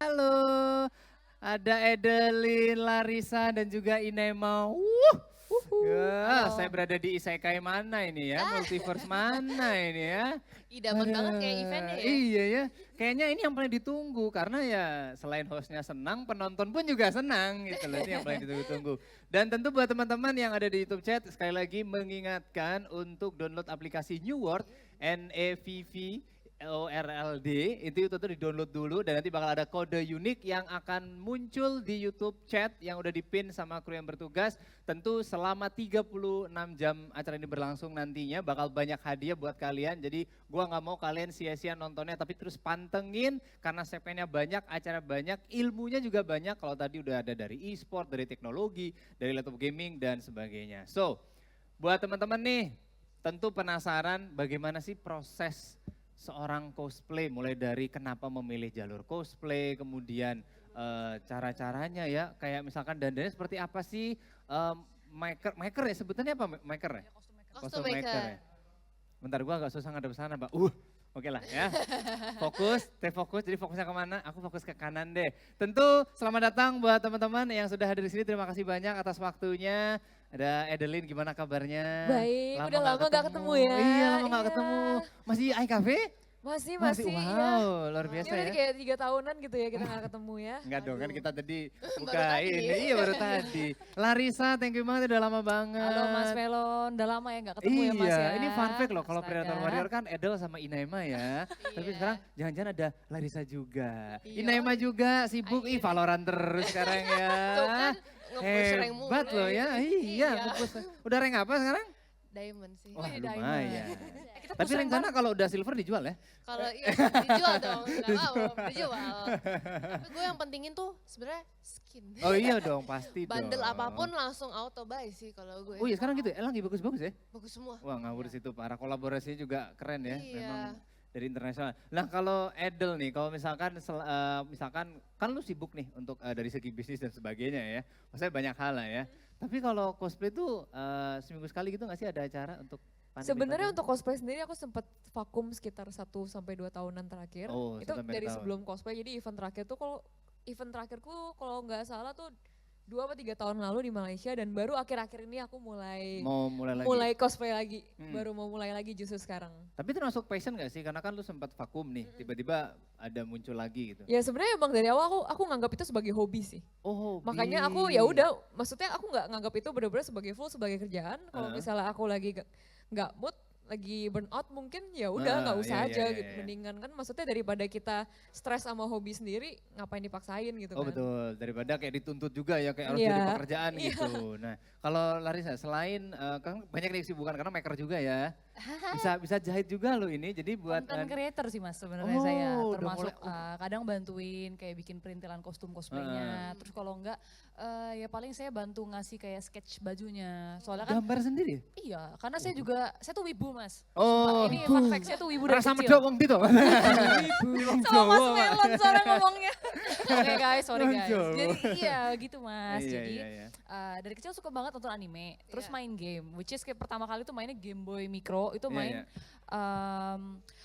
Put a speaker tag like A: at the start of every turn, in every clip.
A: Halo, ada Edelin, Larissa, dan juga Inema. Ya, saya
B: Halo.
A: berada di isekai mana ini ya? Multiverse mana ini ya?
B: Idaman banget kayak eventnya ya.
A: Iya ya, kayaknya ini yang paling ditunggu karena ya selain hostnya senang, penonton pun juga senang gitu loh. Ini yang paling ditunggu-tunggu. Dan tentu buat teman-teman yang ada di YouTube chat, sekali lagi mengingatkan untuk download aplikasi New World, NEVV, ORLD, itu di-download dulu dan nanti bakal ada kode unik yang akan muncul di YouTube chat yang udah dipin sama kru yang bertugas. Tentu selama 36 jam acara ini berlangsung nantinya bakal banyak hadiah buat kalian. Jadi gua nggak mau kalian sia-sia nontonnya tapi terus pantengin karena segmennya banyak, acara banyak, ilmunya juga banyak. Kalau tadi udah ada dari e-sport, dari teknologi, dari laptop gaming dan sebagainya. So, buat teman-teman nih tentu penasaran bagaimana sih proses seorang cosplay, mulai dari kenapa memilih jalur cosplay, kemudian cara-caranya ya, kayak misalkan dandannya seperti apa sih, maker ya, sebutannya apa maker ya?
B: Kostum
A: Maker
B: maker.
A: ya. Bentar gua agak susah ngadep sana Mbak, oke lah ya. Fokus, stay fokus, jadi fokusnya kemana? Aku fokus ke kanan deh. Tentu selamat datang buat teman-teman yang sudah hadir di sini, terima kasih banyak atas waktunya. Ada Edelin, gimana kabarnya?
C: Baik, udah lama gak ketemu ya.
A: Iya, lama gak
C: Iya.
A: ketemu. Masih iCafe?
C: Masih,
A: Wow,
C: ya.
A: luar
C: Ini
A: biasa
C: udah
A: ya.
C: kayak 3 tahunan gitu ya kita gak ketemu ya.
A: Enggak dong, kan
C: Aduh.
A: kita tadi buka
B: tadi.
A: ini, iya baru tadi. Larissa, thank you banget, udah lama banget.
C: Halo Mas Velon, udah lama ya gak ketemu ya Mas
A: Iya,
C: ya.
A: ini fun fact loh, kalau
C: Astaga.
A: Predator Warrior kan Edel sama Inaima ya. Tapi
B: Iya.
A: sekarang jangan-jangan ada Larissa juga.
B: Iya.
A: Inaima juga sibuk,
B: Akhirnya.
A: Valorant terus sekarang ya.
B: Tuh kan nge-push rank mulu.
A: Hebat loh ya, iya.
B: Iya.
A: nge-push. Udah rank apa sekarang?
B: Diamond sih.
A: Wah
C: Wih, diamond.
A: lumayan.
C: Kita
A: Tapi
C: push rank
A: rencana kalau udah silver dijual ya?
B: Kalau iya dijual dong, nggak mau dijual. Tapi gue yang pentingin tuh sebenarnya skin.
A: Oh iya dong, pasti dong.
B: Bandel apapun langsung auto buy sih kalau gue.
A: Oh iya sekarang gitu ya, lagi bagus-bagus ya?
B: Bagus semua.
A: Wah ngawur situ, para kolaborasinya juga keren ya.
B: Iya.
A: Memang dari internasional. Nah kalau Edel nih, kalau misalkan misalkan kan lu sibuk nih untuk dari segi bisnis dan sebagainya ya. Maksudnya banyak hal lah ya. Tapi kalau cosplay tuh seminggu sekali gitu nggak sih ada acara untuk
C: Sebenarnya untuk cosplay sendiri aku sempat vakum sekitar 1 sampai 2 tahunan terakhir.
A: Oh,
C: Itu
A: 1 sampai 2
C: dari
A: tahun.
C: sebelum cosplay, jadi event terakhirku kalau nggak salah tuh 2 atau 3 tahun lalu di Malaysia dan baru akhir-akhir ini aku
A: Mau mulai lagi?
C: mulai cosplay lagi.
A: Hmm.
C: Baru mau mulai lagi justru sekarang.
A: Tapi termasuk passion gak sih? Karena kan lu sempat vakum nih, tiba-tiba ada muncul lagi gitu.
C: Ya sebenarnya emang dari awal aku nganggap itu sebagai hobi sih.
A: Oh hobi.
C: Makanya aku ya udah, maksudnya aku nggak nganggap itu benar-benar sebagai kerjaan. Kalau
A: Heeh.
C: misalnya aku lagi nggak mood, lagi burn out mungkin ya udah nggak usah
A: Iya,
C: aja
A: iya,
C: gitu.
A: iya.
C: Mendingan kan maksudnya daripada kita stres sama hobi sendiri, ngapain dipaksain gitu
A: Oh
C: kan.
A: betul, daripada kayak dituntut juga ya kayak harus
C: Iya.
A: jadi pekerjaan
C: Iya.
A: gitu. Nah kalau Larissa selain kan banyak nih kesibukan karena maker juga ya. Bisa jahit juga lo ini, jadi buat
D: Content creator sih mas sebenarnya
A: Oh,
D: saya,
A: udah
D: termasuk
A: mulai-
D: kadang bantuin kayak bikin perintilan kostum cosplaynya, terus kalau enggak ya paling saya bantu ngasih kayak sketch bajunya, soalnya kan
A: gambar sendiri.
D: iya karena saya juga, saya tuh wibu mas.
A: Oh,
D: Ini fun fact, saya tuh wibu dari
A: rasa
D: kecil.
A: medok wong gitu.
D: Sama mas Melon soalnya ngomongnya. Oke guys, sorry
A: Wong
D: guys.
A: Jawa.
D: Jadi iya gitu mas,
A: Iya,
D: jadi
A: iya, iya.
D: dari kecil suka banget nonton anime, terus
B: Iya.
D: main game, which is kayak pertama kali tuh mainnya Game Boy Micro, itu
A: Iya,
D: main
A: iya.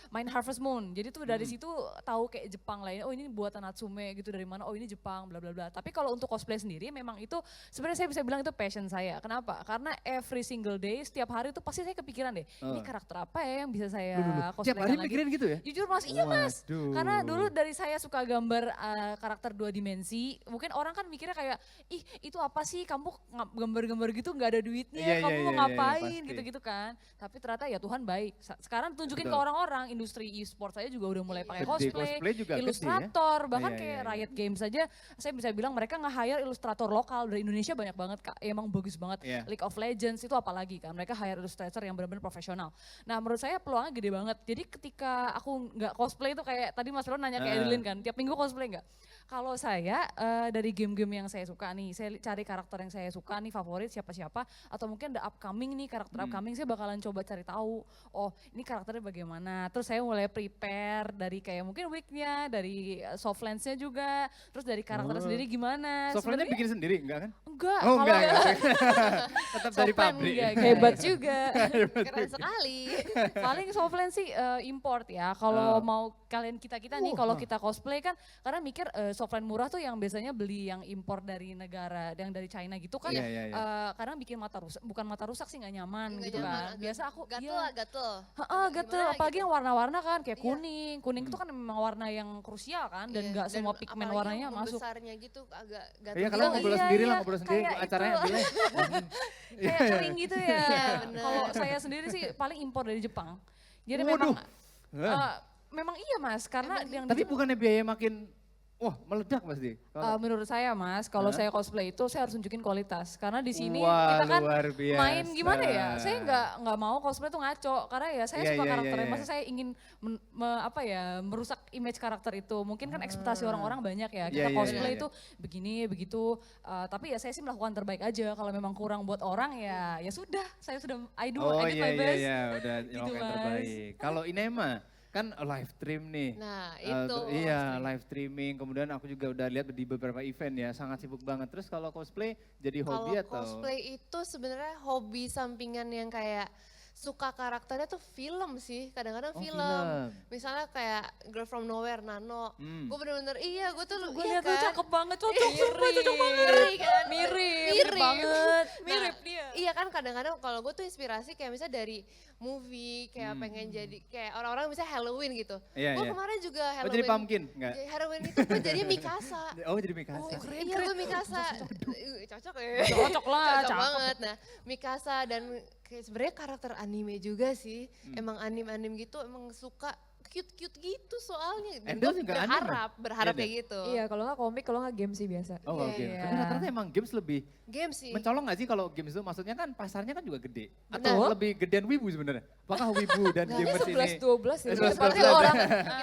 D: main Harvest Moon. Jadi tuh dari
A: Hmm.
D: situ tahu kayak Jepang lainnya, oh ini buatan Natsume gitu dari mana, oh ini Jepang bla bla bla. Tapi kalau untuk cosplay sendiri memang itu sebenarnya saya bisa bilang itu passion saya. Kenapa? Karena every single day setiap hari itu pasti saya kepikiran deh, ini
A: Oh.
D: karakter apa ya yang bisa saya
A: Tiap
D: cosplaykan
A: hari
D: lagi.
A: mikirin gitu ya?
D: Jujur mas, iya mas.
A: Waduh.
D: Karena dulu dari saya suka gambar karakter 2 dimensi, mungkin orang kan mikirnya kayak, ih itu apa sih kamu gambar-gambar gitu nggak ada duitnya,
A: Iya,
D: kamu
A: iya,
D: mau
A: iya,
D: ngapain
A: pasti.
D: gitu-gitu kan. Tapi ternyata ya Tuhan baik. Sekarang tunjukin ke
A: Betul.
D: orang-orang, industri e-sport saya juga udah mulai pakai
A: Gede,
D: cosplay,
A: cosplay juga gede ya.
D: ilustrator, bahkan
A: Iya,
D: kayak
A: iya, iya.
D: Riot Games aja, saya bisa bilang mereka nge-hire ilustrator lokal dari Indonesia banyak banget kak, emang bagus banget.
A: Iya.
D: League of Legends itu apalagi kan, mereka hire ilustrator yang benar-benar profesional. Nah menurut saya peluangnya gede banget, jadi ketika aku nggak cosplay itu kayak tadi Mas Ron nanya ke Edelin kan, tiap minggu cosplay nggak? Kalau saya dari game-game yang saya suka nih, saya cari karakter yang saya suka nih, favorit siapa-siapa, atau mungkin the upcoming nih, karakter upcoming saya bakalan coba cari tahu, oh ini karakternya bagaimana, terus saya mulai prepare dari kayak mungkin wig-nya, dari soft lens-nya juga, terus dari karakternya
A: Oh.
D: sendiri gimana.
A: Software-nya
D: Sebenarnya
A: bikin sendiri enggak kan?
D: enggak,
A: Oh
D: kalau
A: enggak. Tetap dari
D: soft lens
A: pabrik.
D: enggak, guys.
C: Hebat juga.
B: Keren sekali.
D: Paling soft lens sih import ya. Kalau
A: Oh.
D: mau kalian kita-kita nih, kalau kita cosplay kan, karena mikir softline murah tuh yang biasanya beli yang impor dari negara, yang dari China gitu kan.
A: Iya, iya, iya.
D: Kadang bikin mata rusak, bukan mata rusak sih nggak nyaman
B: Nggak
D: gitu
B: nyaman,
D: kan.
B: agak
D: Biasa aku
B: gatel.
D: gatel,
B: Gimana
D: apalagi
B: gitu.
D: yang warna-warna kan kayak
B: Iya.
D: kuning. Kuning itu kan memang warna yang krusial kan dan
B: Iya,
D: nggak semua pigmen
B: apalagi
D: warnanya
B: yang
D: masuk.
B: membesarnya gitu agak gatel.
A: Iya, kalian
D: Oh,
A: ngobrol
D: iya,
A: sendiri lah,
D: iya,
A: ngobrol sendiri.
D: kayak
A: Acaranya
D: itu.
A: ambil
D: Kayak kering gitu ya.
B: Iya, bener.
D: Kalau saya sendiri sih paling impor dari Jepang. Jadi
A: Waduh.
D: memang iya Mas, karena
B: Emang
D: yang di
A: Tapi
D: Jepang-
A: bukannya biaya makin, wah meledak pasti.
D: menurut saya Mas, kalau
A: Hah?
D: saya cosplay itu saya harus tunjukin kualitas. Karena di sini
A: Wah,
D: kita kan
A: luar biasa.
D: main gimana ya? Saya nggak mau cosplay tuh ngaco. Karena ya saya
A: Iya,
D: suka
A: iya,
D: karakternya.
A: iya,
D: Masa
A: iya.
D: saya ingin merusak image karakter itu. Mungkin kan ekspektasi orang-orang banyak ya. Kita
A: Iya, iya,
D: cosplay
A: iya.
D: itu begini, begitu. Tapi ya saya sih melakukan terbaik aja. Kalau memang kurang buat orang ya sudah. Saya sudah I did
A: Oh
D: my
A: iya iya
D: best.
A: iya, udah
D: Gitu,
A: yang
D: Mas.
A: terbaik. Kalau Inema kan live stream nih.
B: Nah,
A: Eh,
B: itu.
A: iya, live streaming. Kemudian aku juga udah lihat di beberapa event ya, sangat sibuk banget. Terus kalau cosplay jadi
B: Kalau
A: hobi atau?
B: cosplay itu sebenarnya hobi sampingan yang kayak suka karakternya tuh film sih, kadang-kadang
A: Oh,
B: film. Misalnya kayak Girl From Nowhere, Nano.
A: Hmm.
B: Gue bener-bener
D: Gue
B: iya
D: lihat tuh
B: kan?
D: cakep banget, cocok sumpah, cocok banget.
B: Mirip kan?
D: Mirip banget.
B: Nah,
D: Mirip dia.
B: Iya kan kadang-kadang kalau gue tuh inspirasi kayak misalnya dari movie, kayak pengen jadi kayak orang-orang misalnya Halloween gitu.
A: Iya,
B: Gue
A: iya.
B: kemarin juga
A: Oh
B: Halloween.
A: jadi pumpkin? Enggak?
B: Halloween itu gue jadi Mikasa.
A: Oh jadi Mikasa.
B: Iya gue Mikasa. Cocok ya.
D: Cocok lah,
B: Cocok
D: cakep.
B: banget. Nah Mikasa dan kayak sebenarnya karakter anime juga sih. Emang anim-anim gitu emang suka cute-cute gitu soalnya. Dan
A: Endel
B: gue
A: juga anime?
B: berharap
A: Iya,
B: kayak gitu.
C: Iya, kalau nggak komik, kalau nggak game sih biasa.
A: Oh
B: Iya,
A: oke.
B: iya.
A: Tapi rata-rata emang games lebih
B: Game sih.
A: mencolok nggak sih kalau games itu? Maksudnya kan pasarnya kan juga gede. Atau
D: Betul.
A: lebih gedean wibu sebenarnya? Apakah wibu dan
B: Nah,
A: gamers ini?
C: 11-12 ya.
A: 11-12
C: Seperti
A: ada.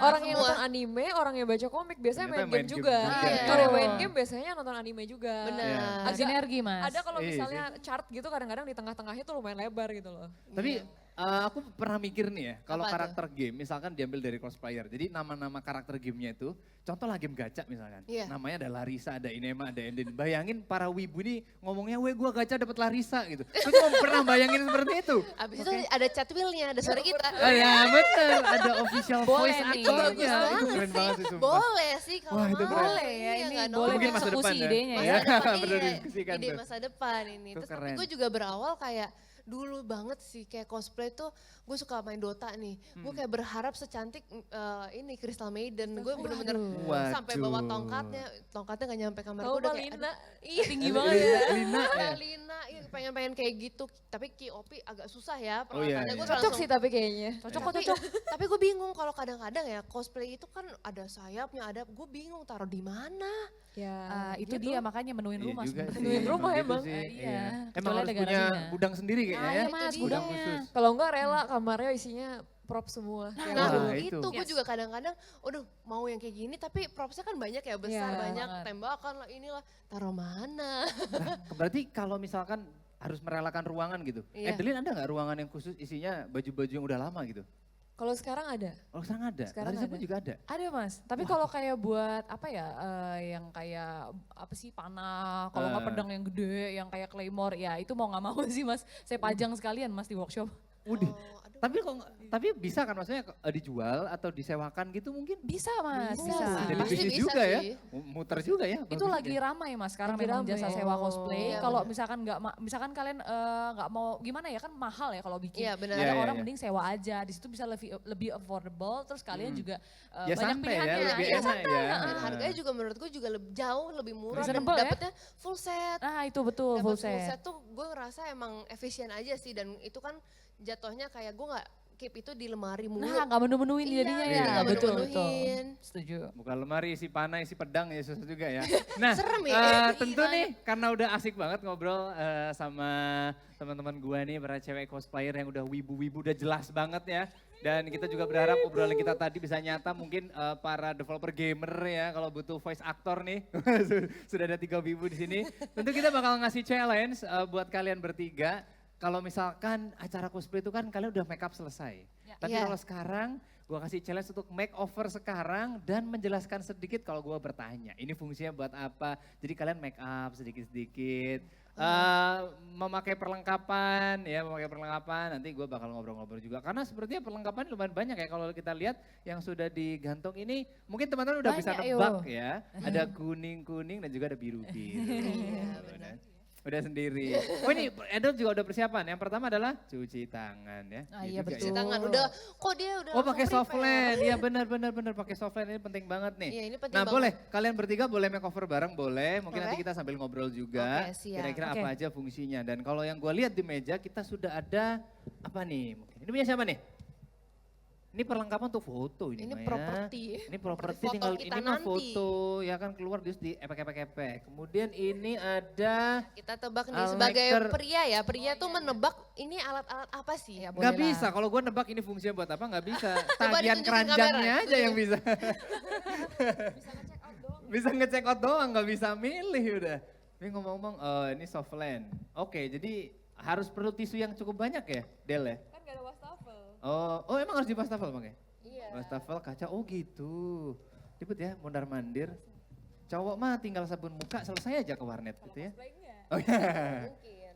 C: orang yang
B: Semua.
C: nonton anime, orang yang baca komik biasanya
A: Ternyata
C: main
A: main
C: game
A: game
C: juga.
A: juga.
B: Iya.
C: Kalau yang main game biasanya nonton anime juga.
B: Benar.
A: Iya.
C: Agak-
D: Sinergi Mas.
C: Ada kalau
A: Iya
C: misalnya chart gitu kadang-kadang di tengah-tengahnya tuh lumayan lebar gitu loh.
A: Tapi aku pernah mikir nih ya, kalau
B: Apa tuh?
A: karakter game misalkan diambil dari cosplayer. Jadi nama-nama karakter gamenya itu, contohlah game gacha misalkan.
B: Iya.
A: Namanya ada Larissa, ada Inema, ada Endin. Bayangin para wibu ini ngomongnya, weh gua gacha dapet Larissa gitu. Terus mau pernah bayangin seperti itu?
B: Abis itu ada chat wheel-nya, ada suara kita.
A: Oh ya bener, ada official
D: Boleh
A: voice
D: nih.
A: actornya.
B: Bagus
A: Itu
B: banget
A: keren
B: sih.
A: banget sih sumpah.
B: Boleh sih kalau
A: Wah, itu
B: mau.
A: keren.
D: Boleh ya,
B: Iya,
D: ini
B: nggak
D: boleh
A: Mungkin masa
D: dieksekusi
A: depan ya.
D: idenya
A: Masa
D: ya.
A: depan.
B: Masa
A: Perlu
B: depan,
A: didiskusikan
B: ide
A: tuh.
B: masa depan ini.
A: Itu
B: Terus tapi
A: keren.
B: gue juga berawal kayak dulu banget sih kayak cosplay tuh gue suka main Dota nih. Gue kayak berharap secantik ini Crystal Maiden. Gue bener-bener
A: Waduh.
B: sampai bawa tongkatnya gak nyampe kamar
C: Tahu
B: gue udah
C: Mbak
B: kayak
C: Lina?
B: iya
D: Tinggi banget ya.
A: Lina ya.
B: Lina, iya, pengen kayak gitu. Tapi KOP agak susah ya
A: Oh, iya,
B: peralatannya.
A: iya.
B: Gue
C: Cocok sih tapi kayaknya.
D: Cocok kok,
B: tapi,
D: cocok.
B: tapi gue bingung kalau kadang-kadang ya cosplay itu kan ada sayapnya, ada gue bingung taruh di mana.
C: Ya,
D: Itu
C: gitu.
D: dia makanya menuin
A: Iya
D: rumah
A: juga
D: sebenarnya.
A: sih,
C: Menuin rumah
A: gitu
C: emang.
A: sih,
D: Iya,
A: Emang
D: kecuali
A: harus
D: ada
A: punya
D: garasinya.
A: gudang sendiri kayaknya
D: Ah,
A: ya.
D: iya,
B: Itu
D: Mas,
B: dia.
A: Gudang
D: gudangnya.
A: khusus.
C: Kalau enggak rela kamarnya isinya prop semua. Kayak
B: Nah
A: Wah,
C: gitu.
A: itu.
B: gue
D: Yes.
B: juga kadang-kadang, aduh mau yang kayak gini tapi propsnya kan banyak ya, besar
C: Iya,
B: banyak,
D: banget.
B: tembakan lah inilah, taruh mana.
A: Berarti kalau misalkan harus merelakan ruangan gitu.
B: Iya.
A: Edelin ada nggak ruangan yang khusus isinya baju-baju yang udah lama gitu?
C: Kalau sekarang ada.
A: Oh sekarang ada,
C: Sekarang
A: Larissa pun
C: ada.
A: juga ada.
D: Ada Mas, tapi kalau kayak buat apa ya, yang kayak apa sih panah, kalau nggak
A: Eh.
D: pedang yang gede, yang kayak claymore, ya itu mau nggak mau sih Mas. Saya pajang sekalian Mas di workshop.
A: Udah.
B: Oh, aduh.
A: Tapi kok tapi bisa kan maksudnya dijual atau disewakan gitu mungkin?
D: Bisa Mas,
B: Bisa.
D: bisa.
A: Jadi
B: Pasti
A: bisnis
B: bisa
A: juga ya.
B: sih.
A: Muter juga ya.
D: Itu
A: bagus
D: lagi
A: ya.
D: ramai Mas, sekarang
C: Lagi
D: memang
C: ramai.
D: jasa sewa
C: Oh.
D: cosplay.
B: Iya,
D: Kalau
B: benar.
D: misalkan misalkan kalian nggak mau gimana ya, kan mahal ya kalau bikin.
B: Iya benar.
A: Iya,
D: Ada
A: iya,
D: orang
A: iya.
D: mending sewa aja, di situ bisa lebih affordable, terus kalian juga
A: Ya
D: banyak
A: santai ya,
D: pilihannya.
A: lebih
D: Iya,
A: enak
D: santai,
A: ya.
B: Dan harganya juga menurut gue juga jauh lebih murah dan
D: Reasonable ya?
B: dapetnya full set.
D: Nah itu betul,
B: Dapet
D: full set.
B: tuh gue ngerasa emang efisien aja sih, dan itu kan jatuhnya kayak gue nggak keep itu di lemari mulu.
D: Nah nggak menu-menuin
B: Iya,
D: jadinya
A: jadi
D: ya.
A: nggak
D: Betul, betul.
B: menu-menuhin.
D: Setuju.
A: Bukan lemari isi panah, isi pedang ya susah juga ya. Nah,
B: Serem ya?
A: tentu
B: Gimana?
A: nih karena udah asik banget ngobrol sama teman-teman gua nih para cewek cosplayer yang udah wibu-wibu udah jelas banget ya. Dan kita juga berharap obrolan kita tadi bisa nyata mungkin para developer gamer ya kalau butuh voice actor nih. Sudah ada 3 wibu di sini. Tentu kita bakal ngasih challenge buat kalian bertiga. Kalau misalkan acara cosplay itu kan kalian udah make up selesai.
D: Ya.
A: Tapi
B: Iya.
A: kalau sekarang gua kasih challenge untuk make over sekarang dan menjelaskan sedikit kalau gua bertanya. Ini fungsinya buat apa? Jadi kalian make up sedikit-sedikit. Memakai perlengkapan ya, memakai perlengkapan. Nanti gue bakal ngobrol-ngobrol juga. Karena sepertinya perlengkapan lumayan banyak ya kalau kita lihat yang sudah digantung ini. Mungkin teman-teman udah bisa
D: Banyak,
A: nebak ya. Ada kuning-kuning dan juga ada biru-biru. Udah sendiri. Oh ini Edel juga udah persiapan. Yang pertama adalah cuci tangan ya.
D: Ah,
A: juga
D: iya, betul.
B: Cuci
A: ya.
B: tangan udah, kok dia udah
A: Oh pakai
B: langsung
A: softland, iya benar pakai softland ini penting banget nih.
B: Iya, ini penting
A: Nah
B: banget.
A: boleh, kalian bertiga boleh makeover bareng boleh. Mungkin nanti
B: Boleh.
A: kita sambil ngobrol juga.
B: Oke, siap.
A: Kira-kira
D: Oke.
A: apa aja fungsinya. Dan kalau yang gue lihat di meja kita sudah ada apa nih? Ini punya siapa nih? Ini perlengkapan untuk foto ini
B: Ini
A: Maya.
B: properti.
A: Ini properti
B: Foto
A: tinggal
B: kita
A: ini mah
B: nanti.
A: foto ya kan keluar terus di epek-epek. Kemudian ini ada
B: Kita tebak nih
A: Al
B: sebagai
A: Nectar.
B: pria ya, pria tuh menebak ini alat-alat apa sih?
D: Ya,
A: nggak
D: boleh
A: bisa,
D: lah.
A: kalau gue nebak ini fungsinya buat apa nggak bisa.
B: Coba
A: Tagihan
B: ditunjukin
A: keranjangnya
B: kamera.
A: aja yang bisa. Bisa ngecek out doang, nggak bisa milih udah. Ini ngomong-ngomong, ini softland. Oke, jadi harus perlu tisu yang cukup banyak ya, Del ya?
C: Kan gak ada wastafel.
A: Oh emang harus di wastafel Bang ya?
B: Iya.
A: Wastafel kaca, oh gitu. Ribet ya, mondar-mandir. Cowok mah tinggal sabun muka, selesai aja ke warnet gitu ya. Oh iya.
B: Mungkin.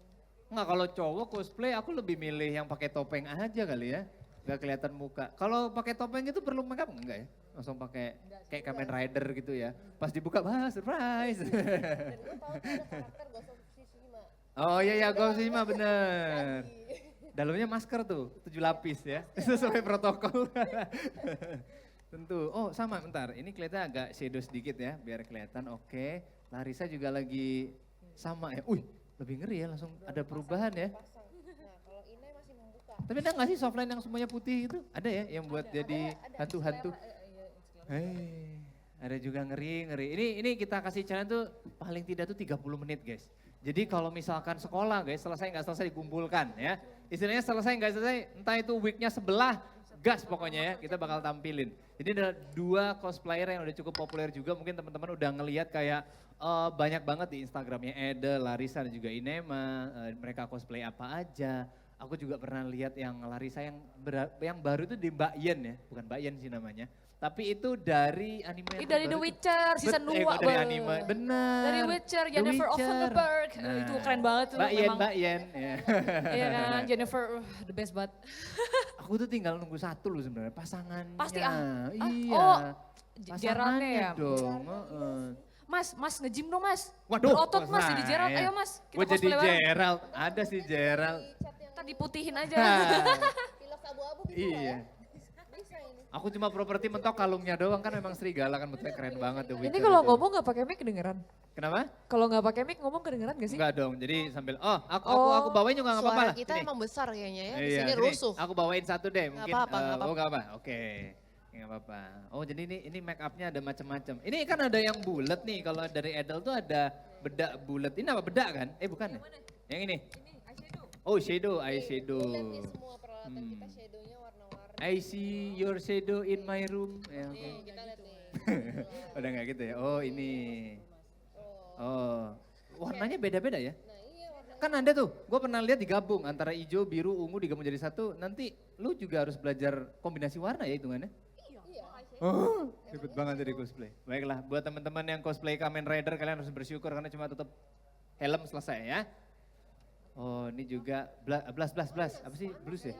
A: Nggak, kalau cowok cosplay aku lebih milih yang pakai topeng aja kali ya. Nggak kelihatan muka. Kalau pakai topeng itu perlu makeup enggak ya? Langsung pakai kayak Kamen Rider gitu ya. Pas dibuka, wah surprise.
B: Dan gue tahu tuh ada karakter Ghost of Tsushima.
A: Oh iya Ghost of Tsushima bener. Dalamnya masker tuh, 7 lapis ya. Sesuai protokol. Tentu. Oh sama bentar, ini kelihatan agak shadow sedikit ya, biar kelihatan. Oke, Larissa juga lagi sama ya. Lebih ngeri ya, langsung ada perubahan ya.
B: Nah kalau Inai masih membuka.
A: Tapi ada nggak sih softline yang semuanya putih itu? Ada ya yang buat jadi hantu-hantu? Hei, ada juga ngeri-ngeri. Ini kita kasih challenge tuh paling tidak tuh 30 menit guys. Jadi kalau misalkan sekolah guys, selesai nggak selesai dikumpulkan ya. Istilahnya selesai nggak selesai, entah itu weeknya sebelah, gas pokoknya ya, kita bakal tampilin. Jadi ada 2 cosplayer yang udah cukup populer juga, mungkin teman-teman udah ngelihat kayak banyak banget di Instagramnya Eda, Larissa dan juga Inema, mereka cosplay apa aja. Aku juga pernah lihat yang Larissa yang baru itu di Mbak Yen ya, bukan Mbak Yen sih namanya. Tapi itu dari anime yang
D: Ini dari The
A: terbaru tuh.
D: Witcher season 2
A: dari anime, bener.
D: Dari Witcher,
A: The
D: Jennifer
A: Witcher.
D: Offenberg. Itu keren banget tuh.
A: Mbak Yen,
D: memang.
A: Mbak Yen. Ya.
D: Iya kan, Jennifer, the best banget.
A: Aku tuh tinggal nunggu satu loh sebenarnya, pasangannya.
D: Pasti
A: Iya.
D: oh,
A: Pasangannya
D: Geraldnya ya?
A: dong.
D: Mas nge-gym dong mas.
A: Waduh,
D: Berotot mas, jadi
A: saya.
D: Gerald. Ayo mas, kita
A: Gue jadi
D: cosplay bareng.
A: Gerald, ada si Gerald.
D: Kita diputihin aja.
B: Pilok abu-abu bisa
A: Iya.
B: ya? Bisa ini.
A: Aku cuma properti mentok kalungnya doang kan memang serigala kan bentuknya keren banget. The
C: Ini
A: Witcher
C: kalau
A: itu.
C: ngomong gak pakai mic kedengeran?
A: Kenapa?
C: Kalau nggak pakai mic ngomong kedengeran gak sih?
A: Enggak dong, jadi sambil, aku bawain juga gak apa-apa
B: Suara
A: lah.
B: kita
A: Sini.
B: emang besar kayaknya ya, di
A: Iya,
B: sini
A: sini.
B: rusuh.
A: Aku bawain satu deh mungkin.
B: apa-apa, nggak
A: Oh
B: apa-apa.
A: nggak apa, oke. Nggak apa-apa. Oh jadi ini make upnya ada macam-macam. Ini kan ada yang bulat nih, kalau dari Edel tuh ada bedak bulat. Ini apa bedak kan? Bukan ya? Yang ini? Oh shadow, eyeshadow.
B: Lihat nih semua peralatan kita
A: Hmm.
B: shadownya warna-warni.
A: I see your shadow in my room. Ya, oke.
B: Nih kita lihat nih.
A: Udah nggak gitu ya? Oh ini. Oh, warnanya beda-beda ya?
B: Nah iya warna.
A: Kan ada tuh, gue pernah lihat digabung antara hijau, biru, ungu digabung jadi satu. Nanti lu juga harus belajar kombinasi warna ya hitungannya?
B: Iya.
A: Oh, ribet banget dari cosplay. Baiklah, buat teman-teman yang cosplay Kamen Rider kalian harus bersyukur karena cuma tutup helm selesai ya. Oh, ini juga blas. Apa sih blues ya?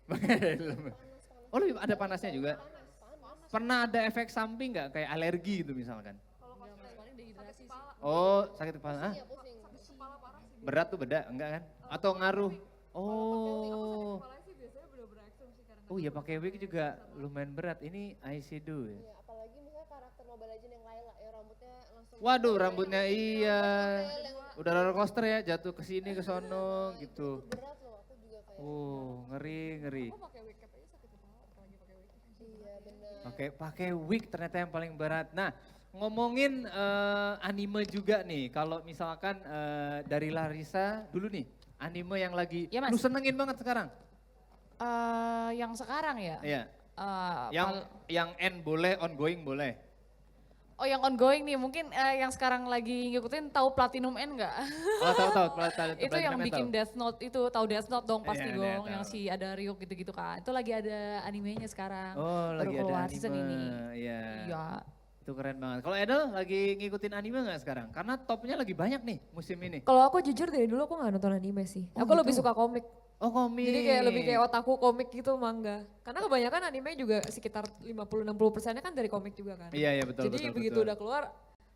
A: Pakai helm. Oh, lebih ada panasnya juga. Pernah ada efek samping nggak kayak alergi gitu misalkan? Oh, sakit kepala.
B: Iya pusing.
A: Berat tuh beda, enggak kan? Atau ngaruh? Oh. Oh iya pakai wig juga lumayan berat. Ini eyeshadow ya.
B: Iya, apalagi misalnya karakter Mobile Legends yang Layla ya rambutnya langsung.
A: Waduh rambutnya iya.
B: Yang
A: Udah roller coaster ya, jatuh ke sini ke sono gitu.
B: berat loh, aku juga kayak.
A: Oh, ngeri.
B: Iya bener.
A: Oke, pakai wig ternyata yang paling berat. Nah, ngomongin anime juga nih. Kalau misalkan dari Larissa dulu nih, anime yang lagi
D: Ya, Mas.
A: lu senengin banget sekarang.
D: Yang sekarang ya?
A: Iya.
D: Eh,
A: Yang end boleh, ongoing boleh.
D: Oh yang ongoing nih, mungkin yang sekarang lagi ngikutin tahu Platinum End nggak?
A: Oh, tahu.
D: Itu yang bikin Death Note itu, tahu Death Note dong pasti
A: Iya,
D: dong,
A: tahu.
D: yang si ada Ryuk gitu-gitu kan. Itu lagi ada animenya sekarang.
A: Oh,
D: baru
A: lagi ada
D: keluar
A: anime.
D: season ini.
A: Iya.
D: Iya.
A: Itu keren banget. Kalau Edel lagi ngikutin anime nggak sekarang? Karena topnya lagi banyak nih musim ini.
C: Kalau aku jujur dari dulu aku gak nonton anime sih.
A: Oh,
C: Aku
A: gitu?
C: lebih suka komik.
A: Oh komik.
C: Jadi kayak lebih kayak otaku komik gitu, manga. Karena kebanyakan anime juga sekitar 50-60%-nya kan dari komik juga kan.
A: Iya betul
C: Jadi
A: betul.
C: begitu
A: betul.
C: udah keluar,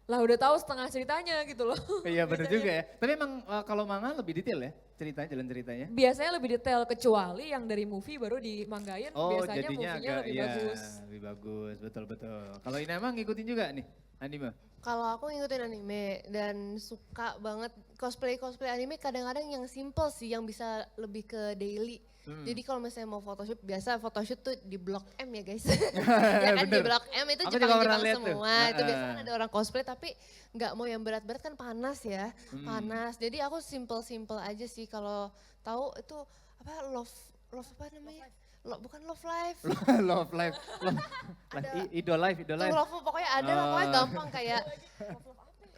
C: lah udah tahu setengah ceritanya gitu loh.
A: Iya bener juga ya. Tapi emang kalau manga lebih detail ya ceritanya, jalan ceritanya.
C: Biasanya lebih detail, kecuali yang dari movie baru dimanggain,
A: Oh
C: biasanya
A: jadinya
C: movie-nya
A: agak
C: lebih
A: iya,
C: bagus.
A: lebih bagus, betul. Kalau ini emang ngikutin juga nih anime.
B: Kalau aku ngikutin anime dan suka banget cosplay anime kadang-kadang yang simple sih yang bisa lebih ke daily. Jadi kalau misalnya mau photoshoot, biasa photoshoot tuh di Blok M ya guys. Ya kan di
A: Bener.
B: Blok M itu
A: Aku juga pernah
B: Jepang-Jepang
A: lihat tuh.
B: semua. Itu biasanya kan
A: Heeh.
B: ada orang cosplay tapi nggak mau yang berat-berat kan panas ya. Panas. Jadi aku simple-simple aja sih kalau tahu itu apa love apa namanya? Bukan love life.
A: Love life, idol life.
B: Tuh love pokoknya ada lah, pokoknya
A: Oh.
B: gampang kayak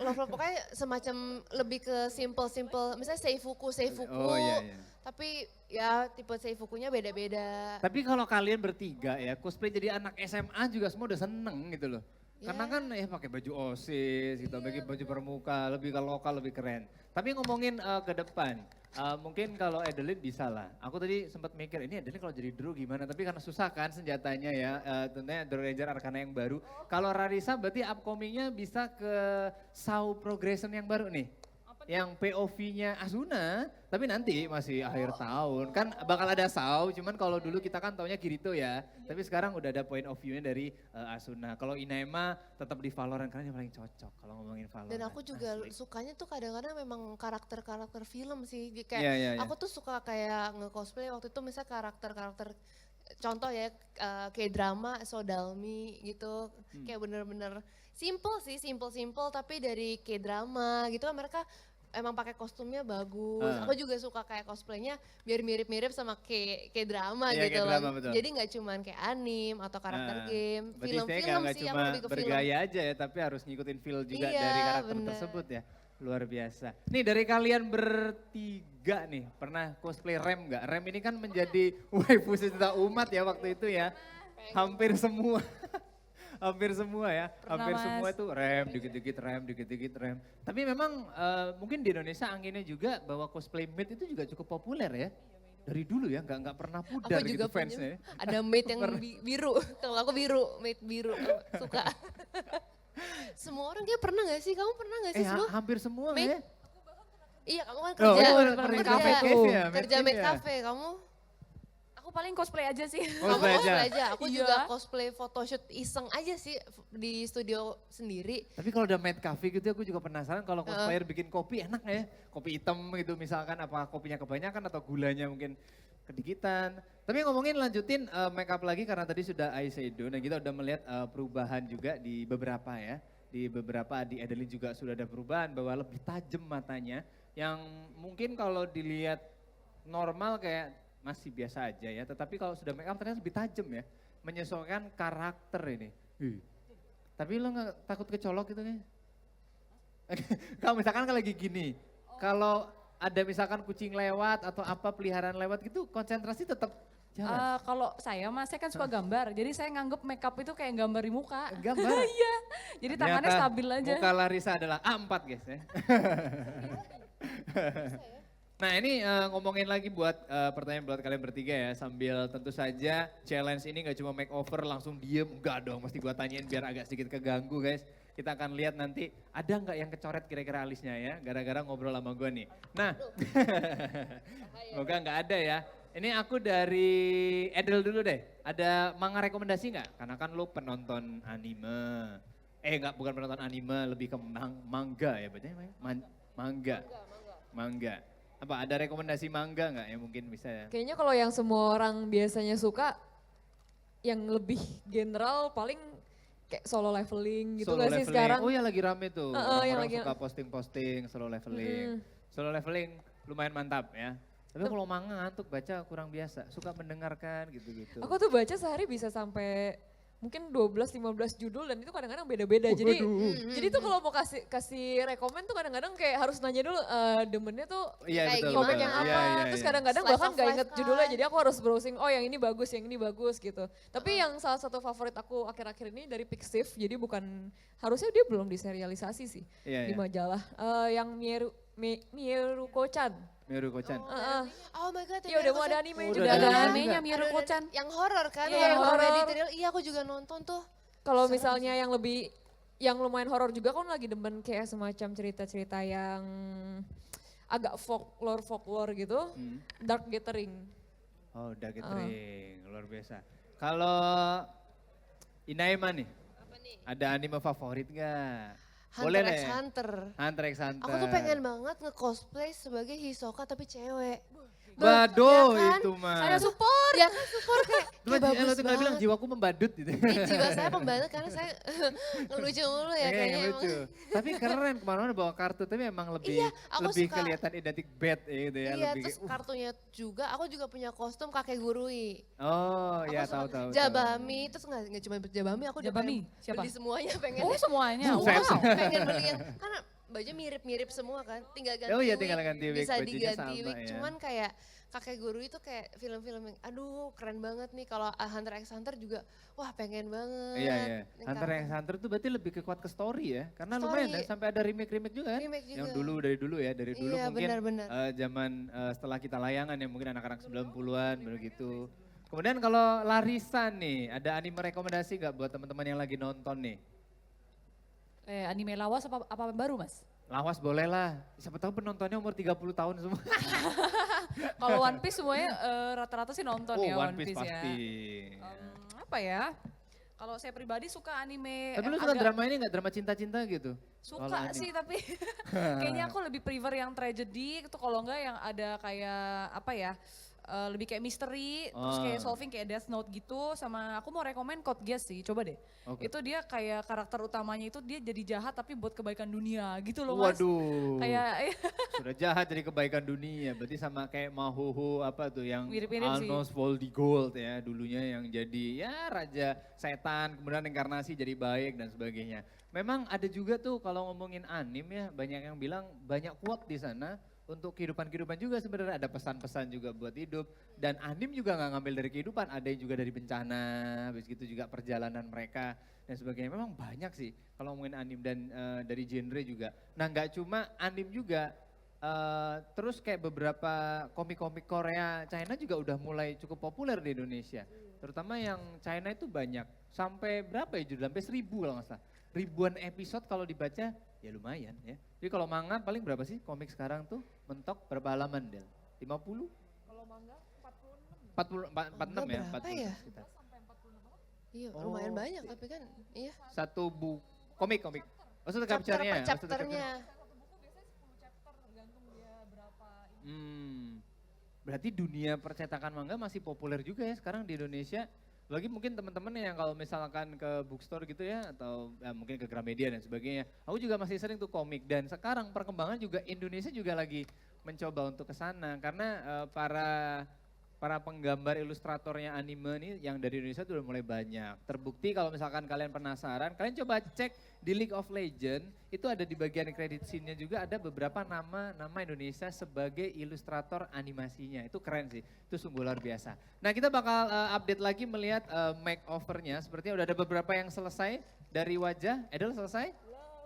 B: love pokoknya semacam lebih ke simple misalnya seifuku
A: Oh iya.
B: tapi ya tipe seifukunya beda-beda.
A: Tapi kalau kalian bertiga ya cosplay jadi anak SMA juga semua udah seneng gitu loh. Karena kan ya pakai baju OSIS gitu, pakai baju pramuka, lebih ke lokal, lebih keren. Tapi ngomongin ke depan, mungkin kalau Adeline bisa lah. Aku tadi sempat mikir ini Adeline kalau jadi Drew gimana, tapi karena susah kan senjatanya ya, tentunya Drew Ranger Arcana yang baru. Kalau Rarisa berarti upcomingnya bisa ke Saw Progression yang baru nih. Yang POV-nya Asuna, tapi nanti masih akhir tahun. Kan bakal ada Saw, cuman kalau dulu kita kan taunya Kirito ya. Tapi sekarang udah ada point of view-nya dari Asuna. Kalau Inaema tetap di Valorant, karena yang paling cocok kalau ngomongin Valorant.
B: Dan aku juga
A: Asli.
B: sukanya tuh kadang-kadang memang karakter-karakter film sih. Kayak
A: Iya.
B: aku tuh suka kayak nge-cosplay waktu itu misalnya karakter-karakter contoh ya kayak drama Sodalmi gitu. Kayak bener-bener simple sih, simple tapi dari kayak drama gitu kan mereka emang pakai kostumnya bagus. Aku juga suka kayak cosplaynya biar mirip-mirip sama kayak drama
A: Iya,
B: gitu
A: kayak
B: loh.
A: drama, betul.
B: Jadi nggak cuman kayak anim atau karakter game,
A: Berarti
B: film-film
A: istilahnya nggak
B: sih aku
A: cuma
B: lebih ke film.
A: bergaya aja ya, tapi harus ngikutin feel juga
B: Iya,
A: dari karakter
B: bener.
A: tersebut ya. Luar biasa. Nih dari kalian bertiga nih, pernah cosplay Rem nggak? Rem ini kan menjadi waifu sejuta umat ya waktu itu ya. Hampir semua. Hampir semua ya,
D: Pernah,
A: hampir
D: Mas.
A: semua itu rem, dikit-dikit rem. Tapi memang mungkin di Indonesia anginnya juga bahwa cosplay maid itu juga cukup populer ya. Dari dulu ya, nggak pernah pudar
B: Aku
A: gitu
B: juga
A: fansnya ya.
B: punya, ada maid yang biru. Kalau aku biru, maid biru, aku suka. Semua orang kayak pernah gak sih? Kamu pernah gak sih semua?
A: Hampir semua
B: Maid?
A: ya.
B: Iya kamu kan
A: Oh,
B: kerja,
A: pernah di cafe tuh. Ya,
B: kerja
A: maid
B: maid
A: ya.
B: cafe, kamu?
C: Aku paling cosplay aja sih.
A: Oh,
B: Kamu
A: cosplay
B: cosplay
A: aja.
B: aja, aku
C: Iya.
B: juga cosplay photoshoot iseng aja sih di studio sendiri.
A: Tapi kalau udah maid cafe gitu aku juga penasaran kalau cosplayer bikin kopi enak nggak ya? Kopi hitam gitu misalkan apa kopinya kebanyakan atau gulanya mungkin kedikitan. Tapi ngomongin lanjutin make up lagi karena tadi sudah eyeshadow dan kita udah melihat perubahan juga di beberapa ya. Di beberapa di Adeline juga sudah ada perubahan bahwa lebih tajam matanya yang mungkin kalau dilihat normal kayak masih biasa aja ya. Tetapi kalau sudah make up ternyata lebih tajam ya. Menyesuaikan karakter ini. Tapi lo nggak takut kecolok gitu nih? Kalau misalkan kalau lagi gini, kalau ada misalkan kucing lewat atau apa peliharaan lewat gitu, konsentrasi tetap jalan.
D: Kalau saya kan suka gambar, jadi saya nganggep makeup itu kayak gambar di muka.
A: Gambar.
D: Iya, jadi tangannya
A: Ternyata
D: stabil aja.
A: Muka Larissa adalah A4 guys ya. Nah ini ngomongin lagi buat pertanyaan buat kalian bertiga ya. Sambil tentu saja challenge ini gak cuma makeover langsung diem. Enggak dong, mesti gua tanyain biar agak sedikit keganggu guys. Kita akan lihat nanti ada nggak yang kecoret kira-kira alisnya ya. Gara-gara ngobrol sama gua nih. Nah, semoga nggak ada ya. Ini aku dari Edel dulu deh. Ada manga rekomendasi nggak? Karena kan lu penonton anime. Enggak, bukan penonton anime, lebih ke manga ya. Bacanya manga. Apa ada rekomendasi manga nggak yang mungkin bisa ya?
C: Kayaknya kalau yang semua orang biasanya suka, yang lebih general paling kayak solo leveling gitu
A: Solo
C: gak sih
A: leveling.
C: sekarang?
A: Oh ya lagi rame tuh.
C: Yang
A: Orang
C: lagi-
A: suka posting-posting solo leveling. Solo leveling lumayan mantap ya. Tapi kalau manga ngantuk baca kurang biasa. Suka mendengarkan gitu-gitu.
C: Aku tuh baca sehari bisa sampai mungkin 12-15 judul dan itu kadang-kadang beda-beda. Jadi tuh kalau mau kasih rekomen tuh kadang-kadang kayak harus nanya dulu demennya tuh
A: Iya
B: Kayak
A: betul.
B: gimana?
C: komik yang apa.
A: Iya,
C: Terus
A: iya.
C: kadang-kadang
B: Slice
C: bahkan
B: of
C: gak
B: life
C: inget
B: kan.
C: judulnya jadi aku harus browsing yang ini bagus gitu. Tapi yang salah satu favorit aku akhir-akhir ini dari Pixiv, jadi bukan, harusnya dia belum diserialisasi sih
A: Iya,
C: di
A: iya.
C: majalah. Yang Mieruko-chan.
A: Miru Kocan.
B: Oh my god,
C: Iya udah mau ada
B: Ternyata
C: anime
A: Udah
C: juga
D: Udah ada
C: kan.
D: animenya
B: Ada-
D: Miruko-chan.
B: Yang horor kan,
C: Iya, yang
B: horor
C: horor.
B: editorial. Iya aku juga nonton tuh.
C: Kalau misalnya yang lumayan horor juga kan lagi demen kayak semacam cerita-cerita yang agak folklore gitu. Dark Gathering.
A: Oh, udah gathering, luar biasa. Kalau Inaima nih,
B: Apa nih?
A: ada anime favorit gak?
B: Hunter
A: deh.
B: x Hunter.
A: Hunter x Hunter.
B: Aku tuh pengen banget nge-cosplay sebagai Hisoka tapi cewek.
A: Waduh,
B: Ya kan?
A: itu mah.
C: Saya support.
B: Ya kan support kayak
A: Cuma lo
B: bagus
A: tinggal bilang
B: banget.
A: jiwaku membadut gitu.
B: Jiwa saya pembantu karena saya ngelucu mulu ya kayaknya emang.
A: lucu. Tapi keren kemana-mana bawa kartu, tapi emang lebih
B: Iya, aku
A: lebih
B: suka.
A: kelihatan identik bad ya gitu ya.
B: Iya,
A: lebih
B: terus
A: kayak,
B: kartunya juga, aku juga punya kostum kakek gurui.
A: oh
B: Aku
A: ya
B: suka
A: tahu.
B: Jabami, terus nggak cuma Jabami, aku udah
D: Jabami,
B: pengen
D: siapa?
B: beli semuanya, pengen
D: Oh semuanya,
A: Buset.
D: wow.
B: pengen beli yang, karena baju mirip-mirip semua kan, tinggal ganti
A: Oh iya,
B: wig,
A: tinggal ganti wig,
B: bisa
A: bajunya
B: diganti
A: sama
B: wig,
A: ya.
B: cuman kayak kakek guru itu kayak film-film yang aduh keren banget nih, kalau Hunter x Hunter juga wah pengen banget.
A: Iya, iya.
B: Ini
A: Hunter
B: karakter.
A: x Hunter tuh berarti lebih ke kuat ke story ya. Karena
B: Story.
A: lumayan ya, sampai ada remake-remake juga kan.
B: Remake juga.
A: Yang dulu, dari dulu ya. Dari dulu
B: Iya,
A: mungkin
B: benar-benar.
A: zaman setelah kita layangan ya, mungkin anak-anak 90-an begitu. Kemudian kalau Larissa nih, ada anime rekomendasi gak buat teman-teman yang lagi nonton nih?
D: Anime lawas apa yang baru mas?
A: Lawas boleh lah. Siapa tahu penontonnya umur 30 tahun semua.
D: Kalau One Piece semuanya rata-rata sih nonton ya
A: One
D: One
A: Piece
D: Piece,
A: pasti.
D: ya. Apa ya? Kalau saya pribadi suka anime
A: Tapi
D: yang
A: lu suka
D: agak-
A: drama ini gak? Drama cinta-cinta gitu? Kalau
D: Suka
A: anime.
D: sih tapi kayaknya aku lebih prefer yang tragedy itu kalau enggak yang ada kayak apa ya lebih kayak misteri terus kayak
A: Oh.
D: solving kayak Death Note gitu sama aku mau rekomen Code Geass sih coba deh.
A: Oke.
D: Itu dia kayak karakter utamanya itu dia jadi jahat tapi buat kebaikan dunia gitu loh mas.
A: Waduh.
D: Kayak
A: Sudah jahat jadi kebaikan dunia. Berarti sama kayak Mahuhu apa tuh yang
D: Mirip-mirip sih.
A: Alnos Voldigold ya. Dulunya yang jadi ya raja setan, kemudian inkarnasi jadi baik dan sebagainya. Memang ada juga tuh kalau ngomongin anime ya, banyak yang bilang banyak quote di sana untuk kehidupan-kehidupan juga sebenarnya ada pesan-pesan juga buat hidup. Dan anime juga nggak ngambil dari kehidupan, ada yang juga dari bencana, habis gitu juga perjalanan mereka dan sebagainya. Memang banyak sih kalau ngomongin anime dan dari genre juga. Nah nggak cuma anime juga, terus kayak beberapa komik-komik Korea, China juga udah mulai cukup populer di Indonesia. Terutama yang China itu banyak, sampai berapa ya judul, sampai 1000 kalau nggak salah. Ribuan episode kalau dibaca ya lumayan ya. Jadi kalau manga paling berapa sih komik sekarang tuh mentok berapa halaman Del? 50?
C: Kalau manga
A: 46
C: 46.
A: ya?
B: berapa
A: 46
B: ya?
A: sekitar.
B: Iya
A: Oh.
B: lumayan banyak tapi kan iya.
A: Satu komik. Oh satu
B: Chapter
A: chapternya?
B: per
A: Oh, satu
B: chapternya.
C: Satu buku biasanya 10 chapter tergantung dia berapa ini.
A: Berarti dunia percetakan manga masih populer juga ya sekarang di Indonesia. Lagi mungkin teman-teman yang kalau misalkan ke bookstore gitu ya atau ya mungkin ke Gramedia dan sebagainya. Aku juga masih sering tuh komik dan sekarang perkembangan juga Indonesia juga lagi mencoba untuk ke sana karena para penggambar ilustratornya anime nih yang dari Indonesia tuh udah mulai banyak. Terbukti kalau misalkan kalian penasaran, kalian coba cek di League of Legends, itu ada di bagian credit scene-nya juga ada beberapa nama Indonesia sebagai ilustrator animasinya. Itu keren sih, itu sungguh luar biasa. Nah kita bakal update lagi melihat makeover-nya, sepertinya udah ada beberapa yang selesai dari wajah. Edel selesai?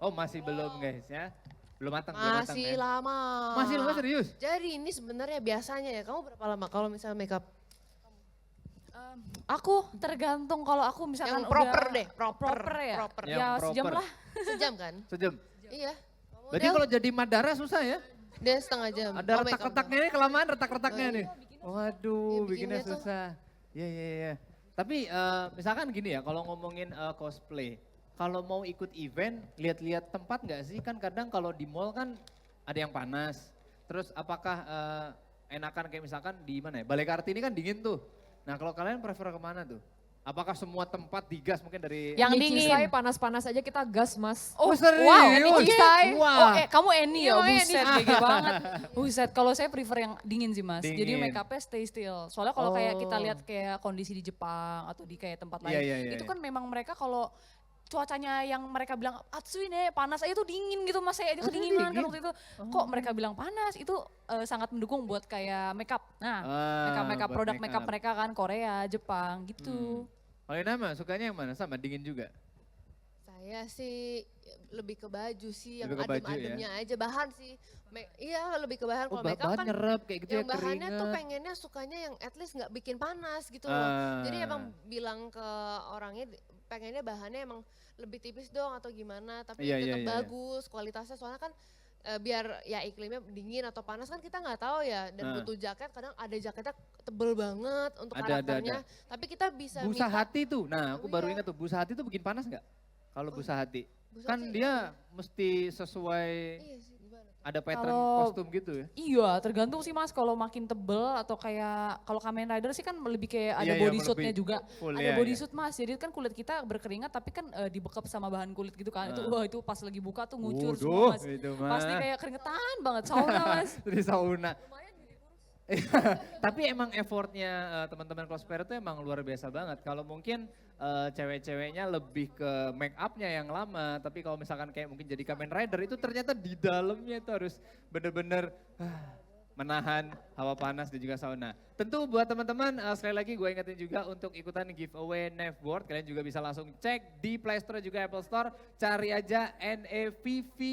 A: Oh masih belum guys ya, belum matang.
B: Masih
A: ya.
B: lama.
A: Masih lama serius?
B: Jadi ini sebenarnya biasanya ya, kamu berapa lama kalau misalnya makeup?
D: Aku tergantung kalau aku misalkan
B: Yang proper
D: udah
B: deh, proper
D: ya.
B: proper.
A: Yang
D: Ya sejam
A: proper.
D: lah.
B: Sejam kan?
A: Sejam.
B: Iya. Kamu
A: Berarti
B: Del?
A: kalau jadi Madara susah ya?
B: Dia setengah jam.
A: Ada
B: Oh, makeup
A: retak-retaknya nih, kelamaan retak-retaknya
B: Oh,
A: nih. Waduh,
B: Iya,
A: bikinnya
B: bikinnya tuh.
A: susah. Iya, iya, iya. Tapi misalkan gini ya, kalau ngomongin cosplay, kalau mau ikut event, lihat-lihat tempat nggak sih? Kan kadang kalau di mall kan ada yang panas. Terus apakah enakan kayak misalkan di mana ya? Balai Kartini kan dingin tuh. Nah kalau kalian prefer kemana tuh? Apakah semua tempat digas mungkin dari...
D: Yang
C: Ini
D: dingin.
C: Cisai panas-panas aja kita gas mas.
A: Oh, serius?
C: Wow, ini Cisai.
D: Oh, kamu Annie ya,
C: Iya, Annie.
D: buset, GG banget. Buset, kalau saya prefer yang dingin sih mas. Jadi
A: Dingin.
D: make upnya stay still. Soalnya kalau kayak kita lihat kayak kondisi di Jepang atau di kayak tempat lain,
A: Iya,
D: itu
A: iya.
D: kan memang mereka kalau cuacanya yang mereka bilang Atsui nih panas aja tuh dingin gitu mas, saya aja kedinginan kan waktu itu. Kok mereka bilang panas, itu sangat mendukung buat kayak makeup. Nah, makeup
A: buat
D: produk
A: make
D: makeup
A: up.
D: mereka kan Korea, Jepang gitu.
A: Kalau Inama sukanya yang mana? Sama dingin juga?
B: Saya sih lebih ke baju sih, yang
A: Lebih ke baju ya?
B: adem-ademnya aja. Bahan sih, iya lebih ke bahan.
A: Oh,
B: Kalau makeup
A: bahan
B: kan
A: nyerap kayak gitu ya,
B: yang bahannya tuh
A: keringat.
B: pengennya sukanya yang at least nggak bikin panas gitu loh. Jadi emang bilang ke orangnya pengennya bahannya emang lebih tipis dong atau gimana, tapi
A: Iya,
B: tetap
A: iya, iya.
B: bagus kualitasnya, soalnya kan biar ya iklimnya dingin atau panas kan kita nggak tahu ya, dan butuh jaket, kadang ada jaketnya tebel banget untuk
A: Ada,
B: karakternya, tapi kita bisa
A: Busa
B: minta
A: hati tuh, nah aku baru
B: Iya.
A: ingat tuh, busa hati tuh bikin panas nggak? Kalau busa hati,
B: busa
A: kan
B: sih,
A: dia mesti sesuai
B: iya sih, gimana tuh?
A: ada pattern
D: Kalau-
A: kostum gitu ya.
D: Iya, tergantung sih mas. Kalau makin tebel atau kayak kalau Kamen Rider sih kan lebih kayak ada
A: Iya, iya,
D: bodysuitnya
A: lebih
D: juga.
A: full,
D: Ada
A: iya, iya.
D: bodysuit mas. Jadi kan kulit kita berkeringat tapi kan dibekap sama bahan kulit gitu kan. Itu wah itu pas lagi buka tuh ngucur semua mas.
A: itu mah.
D: Pasti kayak keringetan banget sauna mas.
A: Di sauna. Tapi emang effortnya teman-teman cosplayer itu emang luar biasa banget. Kalau mungkin cewek-ceweknya lebih ke make upnya yang lama, tapi kalau misalkan kayak mungkin jadi Kamen Rider itu ternyata di dalamnya itu harus bener-bener menahan hawa panas dan juga sauna. Tentu buat teman-teman sekali lagi gue ingetin juga untuk ikutan giveaway Nevboard. Kalian juga bisa langsung cek di Play Store juga Apple Store. Cari aja NEVVOR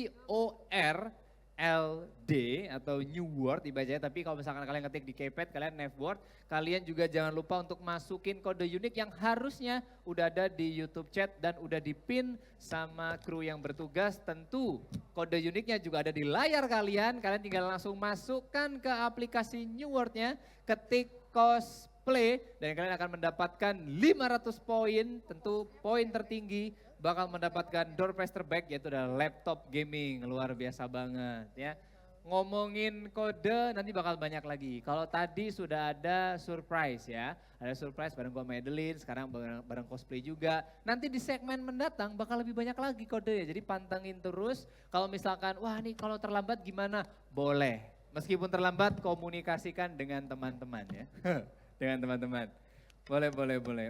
A: LD atau New World dibacanya, tapi kalau misalkan kalian ketik di keypad kalian Nevboard, kalian juga jangan lupa untuk masukin kode unik yang harusnya udah ada di YouTube chat dan udah dipin sama kru yang bertugas. Tentu kode uniknya juga ada di layar kalian tinggal langsung masukkan ke aplikasi New World-nya, ketik cosplay dan kalian akan mendapatkan 500 poin, tentu poin tertinggi bakal mendapatkan door prize terbaik yaitu adalah laptop gaming, luar biasa banget ya. Ngomongin kode nanti bakal banyak lagi. Kalau tadi sudah ada surprise ya, ada surprise bareng gua Madeline, sekarang bareng cosplay juga. Nanti di segmen mendatang bakal lebih banyak lagi kode ya, jadi pantengin terus. Kalau misalkan wah nih kalau terlambat gimana? Boleh, meskipun terlambat komunikasikan dengan teman-teman ya, dengan teman-teman. Boleh.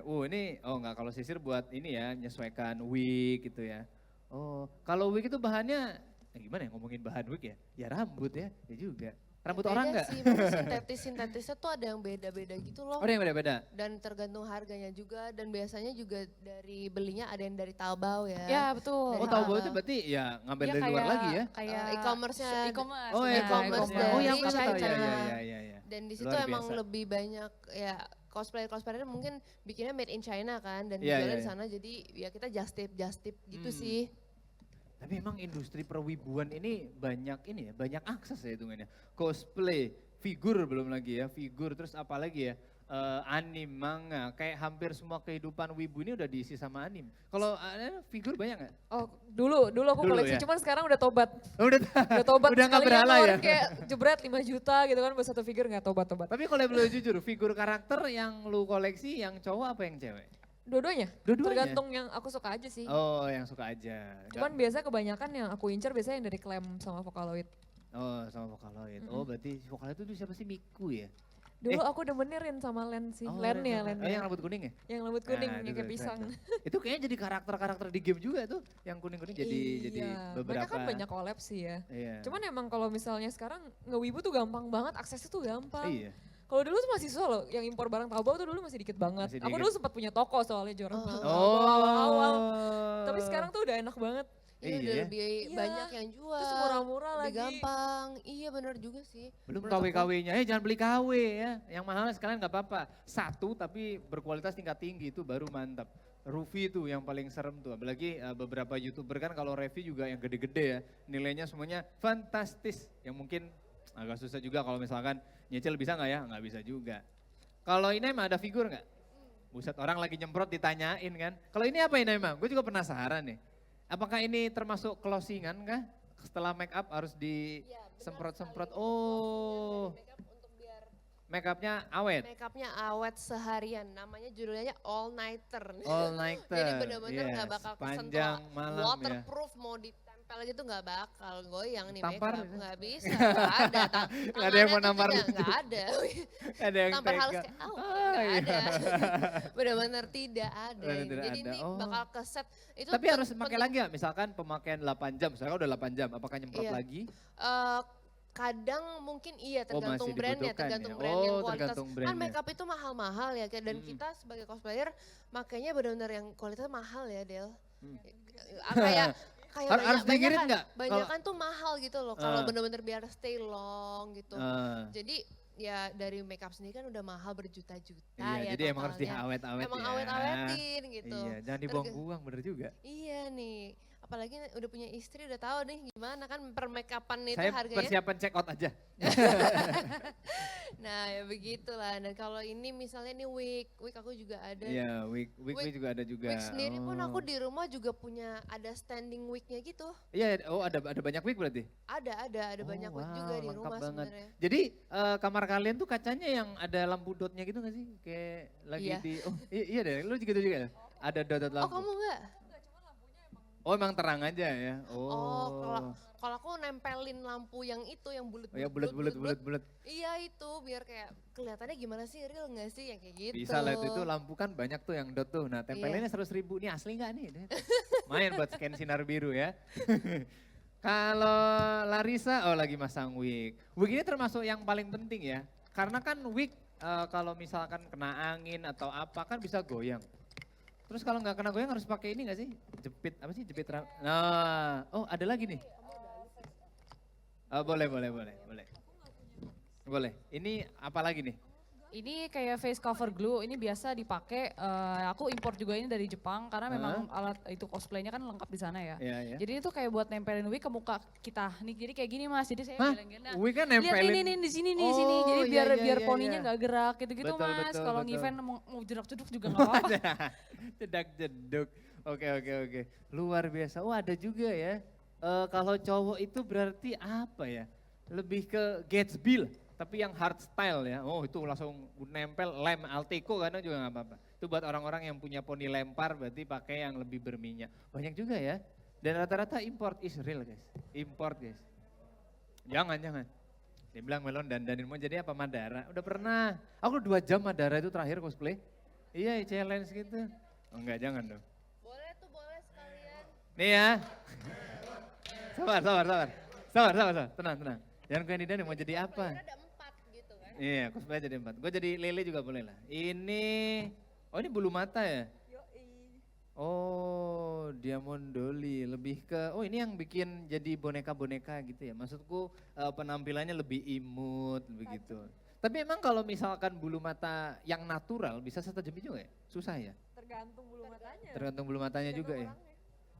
A: Ini, enggak, kalau sisir buat ini ya, menyesuaikan wig gitu ya. Oh, kalau wig itu bahannya, gimana ya ngomongin bahan wig ya? Ya rambut ya juga. Rambut orang
B: Beda
A: enggak?
B: sih, memang sintetisnya tuh ada yang beda-beda gitu loh.
A: Oh, ada yang beda-beda?
B: Dan tergantung harganya juga, dan biasanya juga dari belinya ada yang dari Taobao ya.
D: Ya betul.
A: Oh,
B: Dari
A: tahu
B: Taobao.
A: itu berarti ya ngambil
D: Iya,
A: dari luar lagi ya?
D: Kayak
B: E-commerce-nya.
D: e-commerce.
A: Oh,
D: benar,
B: e-commerce
A: Oh, yang
B: dari
A: mana tahu ya,
B: China.
A: ya.
B: Dan di situ
A: Luar
B: emang
A: biasa.
B: lebih banyak ya cosplayer mungkin bikinnya made in China kan, dan
A: Iya,
B: dijualnya
A: iya,
B: di sana, jadi ya kita just tip gitu
A: Hmm.
B: sih.
A: Tapi emang industri perwibuan ini banyak akses ya hitungannya. Cosplay, figur belum lagi ya, figur terus apa lagi ya? Anime, manga, kayak hampir semua kehidupan wibu ini udah diisi sama anime. Kalau figur banyak nggak?
C: Oh dulu aku
A: Dulu
C: koleksi,
A: ya?
C: cuman sekarang udah tobat.
A: Udah,
C: Udah tobat
A: udah nggak
C: sekalian
A: berhala ya?
C: ngeluarin kayak jebret 5 juta gitu kan buat satu figure nggak tobat-tobat.
A: Tapi kalau boleh jujur, figur karakter yang lu koleksi yang cowok apa yang cewek?
C: Dua-duanya,
A: Dua-duanya?
C: tergantung yang aku suka aja sih.
A: Oh, yang suka aja.
C: Cuman biasa kebanyakan yang aku incer biasanya yang dari Clem sama Vocaloid.
A: Oh, sama Vocaloid. Oh, berarti Vocaloid itu siapa sih? Miku ya?
C: Dulu aku demenin Rin sama Len sih, Lennya.
A: Oh, yang rambut kuning ya?
C: Yang rambut kuning,
A: Nah,
C: yang
A: itu
C: kayak
A: tuh,
C: pisang.
A: keren. Itu kayaknya jadi karakter-karakter di game juga tuh, yang kuning-kuning jadi
C: Iya,
A: beberapa.
C: mereka kan banyak collab sih ya.
A: Iya.
C: Cuman emang kalau misalnya sekarang ngewibu tuh gampang banget, aksesnya tuh gampang.
A: Iya.
C: Kalau dulu tuh masih susah loh, yang impor barang Taobao tuh dulu masih dikit banget.
A: Masih
C: Aku
A: dikit.
C: dulu sempat punya toko soalnya jualan barang
A: Oh.
C: Taobao awal-awal. Tapi sekarang tuh udah enak banget.
B: Iya, udah
A: Iya.
B: lebih
C: Iya.
B: banyak yang jual.
C: Terus murah-murah
B: lebih
C: lagi.
B: gampang. Iya benar juga sih.
A: Belum
C: menurut aku.
A: KW-KW-nya, jangan beli KW ya. Yang mahal sekalian nggak apa-apa. Satu tapi berkualitas tingkat tinggi itu baru mantap. Rufi tuh yang paling serem tuh. Apalagi beberapa YouTuber kan kalau review juga yang gede-gede ya. Nilainya semuanya fantastis. Yang mungkin agak susah juga kalau misalkan nyicil bisa nggak ya? Nggak bisa juga. Kalau ini emang ada figur nggak? Buset, orang lagi nyemprot ditanyain kan. Kalau ini apa ini emang? Gue juga penasaran nih. Apakah ini termasuk closingan kah? Setelah make up harus disemprot-semprot. Oh. makeupnya awet.
B: Makeupnya awet seharian, namanya judulnya All Nighter.
A: All nighter.
B: Jadi bener-bener nggak bakal
A: sepanjang
B: kesentuh
A: malam ya.
B: waterproof, mau ditempel gitu nggak bakal goyang nih
A: Tampar
B: makeup,
A: ya?
B: nggak bisa, nggak ada.
A: Nggak ada yang mau nampar
B: juga
A: gitu.
B: nggak ada.
A: Ada yang
B: Tampar halus
A: tega.
B: kayak, oh
A: Ah,
B: nggak
A: iya.
B: ada. Bener-bener tidak ada.
A: Bener tidak
B: Jadi
A: ada.
B: ini
A: Oh.
B: bakal keset. Itu
A: Tapi harus pakai
B: penting.
A: lagi ya, misalkan pemakaian 8 jam, sekarang udah 8 jam, apakah nyemprot
B: Iya.
A: lagi?
B: Eh, kadang mungkin iya tergantung
A: masih
B: brandnya,
A: dibutuhkan
B: tergantung
A: ya?
B: brand yang
A: Oh,
B: kualitas.
A: tergantung
B: Kan
A: brandnya.
B: makeup itu mahal-mahal ya, dan kita sebagai cosplayer makanya benar-benar yang kualitasnya mahal ya, Del. Kayak
A: Harus dikirim
B: banyakan-
A: nggak?
B: banyakan tuh mahal gitu loh, kalau
A: Ah.
B: benar-benar biar stay long gitu.
A: Ah.
B: Jadi ya dari makeup sendiri kan udah mahal berjuta-juta
A: Iya,
B: ya
A: jadi emang harus
B: totalnya.
A: diawet-awet
B: Emang
A: ya.
B: awet-awetin gitu.
A: Iya, jangan dibuang-buang, bener juga.
B: Iya nih, apalagi udah punya istri udah tahu nih gimana kan per makeupan itu
A: Saya
B: harganya.
A: persiapan check out aja.
B: Nah ya begitulah, dan kalau ini misalnya nih wig aku juga ada.
A: Iya, wig juga ada juga.
B: Wig sendiri pun
A: Oh.
B: aku di rumah juga punya ada standing wignya gitu.
A: Iya, oh ada banyak wig berarti?
B: Ada banyak wig
A: wow,
B: juga di
A: lengkap
B: rumah
A: banget.
B: sebenarnya.
A: Jadi kamar kalian tuh kacanya yang ada lampu dotnya gitu gak sih? Kayak lagi
B: Iya.
A: di, oh iya deh, lu gitu juga ya? Ada dot-dot
B: Oh
A: lampu?
B: kamu enggak?
A: Oh emang terang aja ya?
B: Oh kalau aku nempelin lampu yang itu yang bulat
A: Oh ya bulat.
B: Iya itu biar kayak kelihatannya gimana sih, real nggak sih yang kayak gitu.
A: Bisa lah itu lampu kan banyak tuh yang dot tuh. Nah tempelinnya 100.000, ini asli gak nih? Main buat scan sinar biru ya. Kalau Larissa, oh lagi masang wig. Wig ini termasuk yang paling penting ya. Karena kan wig kalau misalkan kena angin atau apa kan bisa goyang. Terus kalau nggak kena goyang harus pakai ini nggak sih? Jepit, apa sih jepit Nah, oh ada lagi nih. Oh, boleh. Boleh. Ini apa lagi nih?
D: Ini kayak face cover glue, ini biasa dipakai, aku import juga ini dari Jepang karena memang alat itu cosplaynya kan lengkap di sana ya.
A: Iya.
D: Jadi itu kayak buat nempelin wig ke muka kita. Nih jadi kayak gini Mas, jadi saya
A: Hah?
D: geleng-geleng.
A: Wig kan
D: Lihat
A: nempelin.
D: ini di sini nih,
A: Oh,
D: sini. Jadi
A: iya,
D: biar
A: iya,
D: biar
A: iya,
D: poninya
A: iya.
D: nggak gerak gitu-gitu
A: Betul,
D: Mas.
A: betul,
D: Kalau
A: betul.
D: event mau jedak-jeduk juga nggak apa-apa.
A: Cedak jeduk. Oke. Luar biasa. Oh ada juga ya. Kalau cowok itu berarti apa ya? Lebih ke Gatsby lah. Tapi yang hard style ya. Oh itu langsung nempel lem Alteco kadang juga nggak apa-apa. Itu buat orang-orang yang punya poni lempar berarti pakai yang lebih berminyak. Banyak juga ya. Dan rata-rata import is real guys. Import guys. Jangan. Dia bilang Melon dandanin mau jadi apa Madara. Udah pernah. Aku 2 jam Madara itu terakhir cosplay. Iya challenge gitu. Oh enggak jangan dong.
B: Boleh sekalian.
A: Nih ya. Sabar. Tenang. Jangan kandidat mau jadi apa.
B: Ada 4 gitu kan.
A: Iya, cosplay jadi 4. Gue jadi lele juga boleh lah. Oh ini bulu mata ya? Oh, Diamond Dolly. Lebih ke, oh ini yang bikin jadi boneka-boneka gitu ya. Maksudku penampilannya lebih imut, begitu. Tapi emang kalau misalkan bulu mata yang natural bisa setajam itu juga ya? Susah ya?
C: Tergantung bulu matanya.
A: Tergantung bulu matanya juga ya?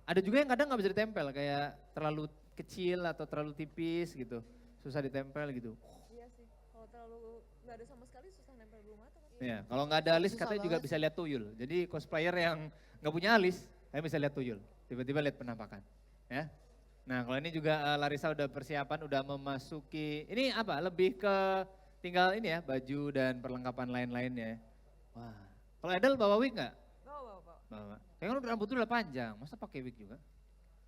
A: Ada juga yang kadang nggak bisa ditempel, kayak terlalu kecil atau terlalu tipis gitu. Susah ditempel gitu.
C: Iya sih, kalau terlalu nggak ada sama sekali susah nempel bulu mata kan.
A: Iya, kalau nggak ada alis
B: Susah
A: katanya juga
B: banget
A: bisa lihat tuyul. Jadi cosplayer yang nggak punya alis, saya bisa lihat tuyul. Tiba-tiba lihat penampakan. Ya. Nah kalau ini juga Larissa udah persiapan, udah memasuki, ini apa, lebih ke tinggal ini ya, baju dan perlengkapan lain-lainnya. Wah, kalau Edel bawa wig nggak?
C: Bawa.
A: Bawa. Kayaknya kan rambut udah panjang, masa pakai wig juga?